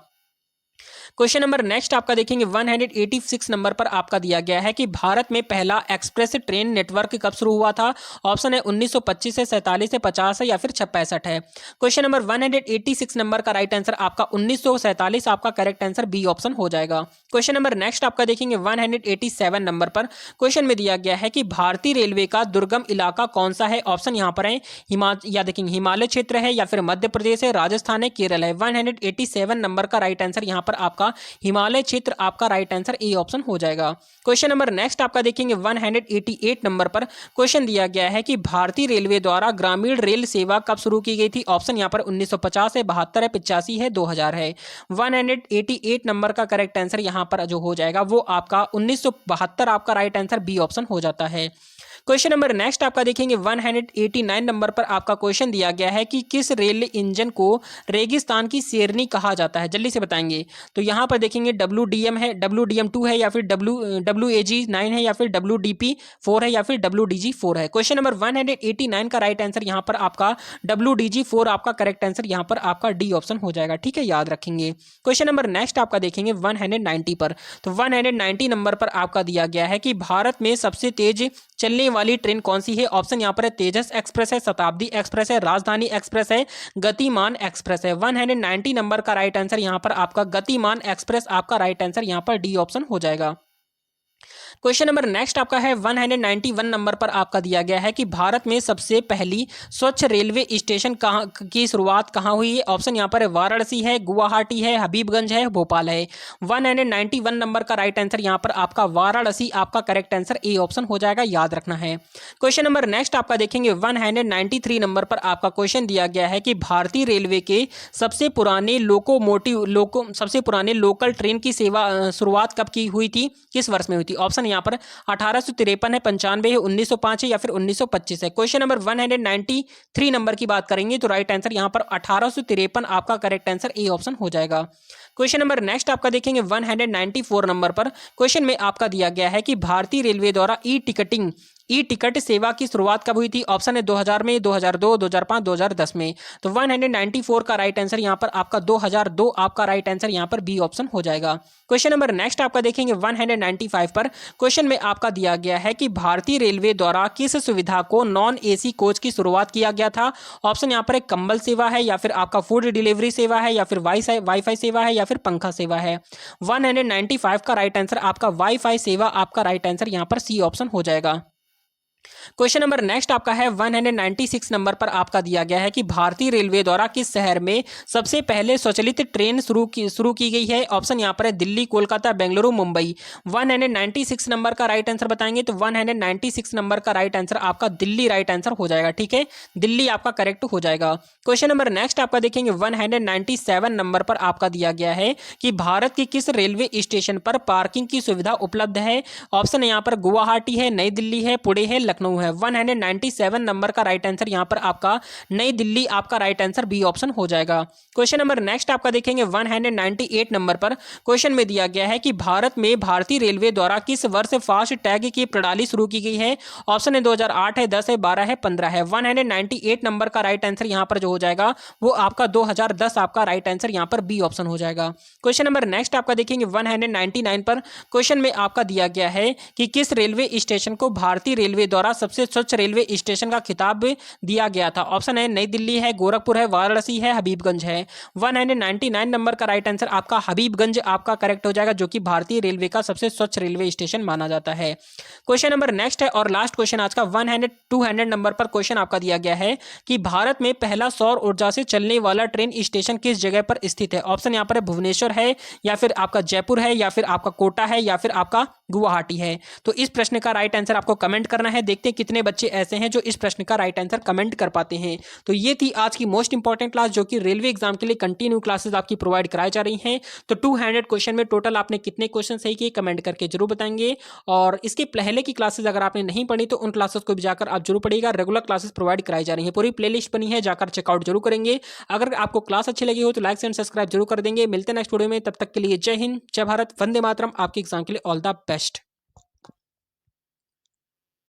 क्वेश्चन नंबर नेक्स्ट आपका देखेंगे 186 नंबर पर आपका दिया गया है कि भारत में पहला एक्सप्रेस ट्रेन नेटवर्क कब शुरू हुआ था। ऑप्शन है 1925 है, 47 है, 50 है, या फिर 65 है। क्वेश्चन नंबर 186 नंबर का राइट आंसर आपका 1947 आपका करेक्ट आंसर बी ऑप्शन हो जाएगा। क्वेश्चन नंबर नेक्स्ट आपका देखेंगे 187 नंबर पर क्वेश्चन में दिया गया है कि भारतीय रेलवे का दुर्गम इलाका कौन सा है। ऑप्शन यहाँ पर है हिमालय क्षेत्र है, या फिर मध्य प्रदेश है, राजस्थान है, केरल है। 187 नंबर का राइट आंसर यहाँ पर आपका हिमालय क्षेत्र आपका राइट आंसर ए ऑप्शन हो जाएगा। क्वेश्चन नंबर नेक्स्ट आपका देखेंगे 188 नंबर पर क्वेश्चन दिया गया है कि भारतीय रेलवे द्वारा ग्रामीण रेल सेवा कब शुरू की गई थी। ऑप्शन यहां पर 1950 है, 72 है, 85 है, 2000 है। 188 नंबर का करेक्ट आंसर यहां पर जो हो जाएगा वो आपका 1972 आपका राइट आंसर बी ऑप्शन हो जाता है। क्वेश्चन नंबर नेक्स्ट आपका देखेंगे 189 नंबर पर आपका क्वेश्चन दिया गया है कि किस रेल इंजन को रेगिस्तान की शेरनी कहा जाता है। जल्दी से बताएंगे तो यहां पर देखेंगे WDM है, WDM2 है, या फिर WAG9 है, या फिर WDP4 है, या फिर WDG4 है। क्वेश्चन नंबर 189 का राइट आंसर यहां पर आपका WDG4 आपका करेक्ट आंसर यहां पर आपका डी ऑप्शन हो जाएगा। ठीक है, याद रखेंगे। क्वेश्चन नंबर नेक्स्ट आपका देखेंगे 190 पर तो 190 नंबर पर आपका दिया गया है कि भारत में सबसे तेज चलने वाली ट्रेन कौन सी है। ऑप्शन यहां पर है तेजस एक्सप्रेस है, शताब्दी एक्सप्रेस है, राजधानी एक्सप्रेस है, गतिमान एक्सप्रेस है। 190 नंबर का राइट आंसर यहां पर आपका गतिमान एक्सप्रेस आपका राइट आंसर यहां पर डी ऑप्शन हो जाएगा। क्वेश्चन नंबर नेक्स्ट आपका है 191 नंबर पर आपका दिया गया है कि भारत में सबसे पहली स्वच्छ रेलवे स्टेशन कहाँ की शुरुआत कहाँ हुई है। ऑप्शन यहाँ पर है वाराणसी है, गुवाहाटी है, हबीबगंज है, भोपाल है। 191 नंबर का राइट आंसर यहाँ पर आपका वाराणसी आपका करेक्ट आंसर ए ऑप्शन हो जाएगा, याद रखना है। क्वेश्चन नंबर नेक्स्ट आपका देखेंगे 193 नंबर पर आपका क्वेश्चन दिया गया है कि भारतीय रेलवे के सबसे पुराने सबसे पुराने लोकल ट्रेन की सेवा शुरुआत कब की हुई थी, किस वर्ष में हुई थी। ऑप्शन यहाँ पर 1853 है, 95 है, 1905 है या फिर 1925 है। क्वेश्चन नंबर 193 नंबर की बात करेंगे तो राइट आंसर यहाँ पर 1853 आपका करेक्ट आंसर ए ऑप्शन हो जाएगा। क्वेश्चन नंबर नेक्स्ट आपका देखेंगे 194 नंबर पर क्वेश्चन में आपका दिया गया है कि भारतीय रेलवे द्वारा ई टिकट सेवा की शुरुआत कब हुई थी। ऑप्शन है 2000 में, 2002, 2005, 2010 में। तो 194 का राइट आंसर यहाँ पर आपका 2002 आपका राइट आंसर यहाँ पर बी ऑप्शन हो जाएगा। क्वेश्चन नंबर नेक्स्ट आपका देखेंगे 195 पर क्वेश्चन में आपका दिया गया है कि भारतीय रेलवे द्वारा किस सुविधा को नॉन एसी कोच की शुरुआत किया गया था। ऑप्शन यहाँ पर एक कंबल सेवा है या फिर आपका फूड डिलीवरी सेवा है या फिर वाईफाई सेवा है या फिर पंखा सेवा है। 195 का राइट आंसर आपका वाईफाई सेवा आपका राइट आंसर यहाँ पर सी ऑप्शन हो जाएगा। क्वेश्चन नंबर नेक्स्ट आपका है 196 नंबर पर आपका दिया गया है कि भारतीय रेलवे द्वारा किस शहर में सबसे पहले स्वचालित ट्रेन शुरू की गई है। ऑप्शन यहाँ पर है दिल्ली, कोलकाता, बेंगलुरु, मुंबई। 196 नंबर का राइट आंसर बताएंगे तो 196 नंबर का राइट आंसर आपका दिल्ली राइट आंसर हो जाएगा, ठीक है, दिल्ली आपका करेक्ट हो जाएगा। क्वेश्चन नंबर नेक्स्ट आपका देखेंगे 197 नंबर पर आपका दिया गया है कि भारत के किस रेलवे स्टेशन पर पार्किंग की सुविधा उपलब्ध है। ऑप्शन यहाँ पर गुवाहाटी है, नई दिल्ली है, पुणे है, लखनऊ है। 197 नंबर का राइट आंसर यहां पर आपका नई दिल्ली आपका राइट आंसर बी ऑप्शन हो जाएगा। क्वेश्चन नंबर नेक्स्ट आपका देखेंगे 198 नंबर पर क्वेश्चन में दिया गया है कि भारत में भारतीय रेलवे द्वारा किस वर्ष फास्ट टैग की प्रणाली शुरू की गई है। ऑप्शन है 2008 है, 10 है, 12 है, 15 है। 198 नंबर का राइट आंसर यहां पर जो हो जाएगा वो आपका 2010 आपका राइट आंसर यहां पर बी ऑप्शन हो जाएगा। क्वेश्चन नंबर नेक्स्ट आपका देखेंगे 199 पर क्वेश्चन में आपका दिया गया है कि किस रेलवे स्टेशन को भारतीय रेलवे द्वारा सबसे स्वच्छ रेलवे स्टेशन का खिताब दिया गया था। ऑप्शन है नई दिल्ली है, गोरखपुर है, वाराणसी है, हबीबगंज है। 199 नंबर का राइट आंसर आपका हबीबगंज आपका करेक्ट हो जाएगा, जो कि भारतीय रेलवे का सबसे स्वच्छ रेलवे स्टेशन माना जाता है। क्वेश्चन नंबर नेक्स्ट है और लास्ट क्वेश्चन आज का 200 नंबर पर क्वेश्चन आपका दिया गया है कि भारत में पहला सौर ऊर्जा से चलने वाला ट्रेन स्टेशन किस जगह पर स्थित है। ऑप्शन यहाँ पर भुवनेश्वर है या फिर आपका जयपुर है या फिर आपका कोटा है या फिर आपका गुवाहाटी है। तो इस प्रश्न का राइट आंसर आपको कमेंट करना है। देखते हैं कितने बच्चे ऐसे हैं जो इस प्रश्न का राइट आंसर कमेंट कर पाते हैं। तो ये थी आज की मोस्ट इंपॉर्टेंट क्लास, जो कि रेलवे एग्जाम के लिए कंटिन्यू क्लासेस आपकी प्रोवाइड कराई जा रही हैं। तो 200 क्वेश्चन में टोटल आपने कितने क्वेश्चन सही किए कमेंट करके जरूर बताएंगे। और इसके पहले की क्लासेस अगर आपने नहीं पढ़ी तो उन क्लासेस को भी जाकर आप जरूर पढ़िएगा। रेगुलर क्लासेस प्रोवाइड कराई जा रही है, पूरी प्लेलिस्ट बनी है, जाकर चेकआउट जरूर करेंगे। अगर आपको क्लास अच्छी लगी हो तो लाइक एंड सब्सक्राइब जरूर कर देंगे। मिलते हैं नेक्स्ट वीडियो में, तब तक के लिए जय हिंद, जय भारत, वंदे मातरम। आपके एग्जाम के लिए ऑल द बेस्ट।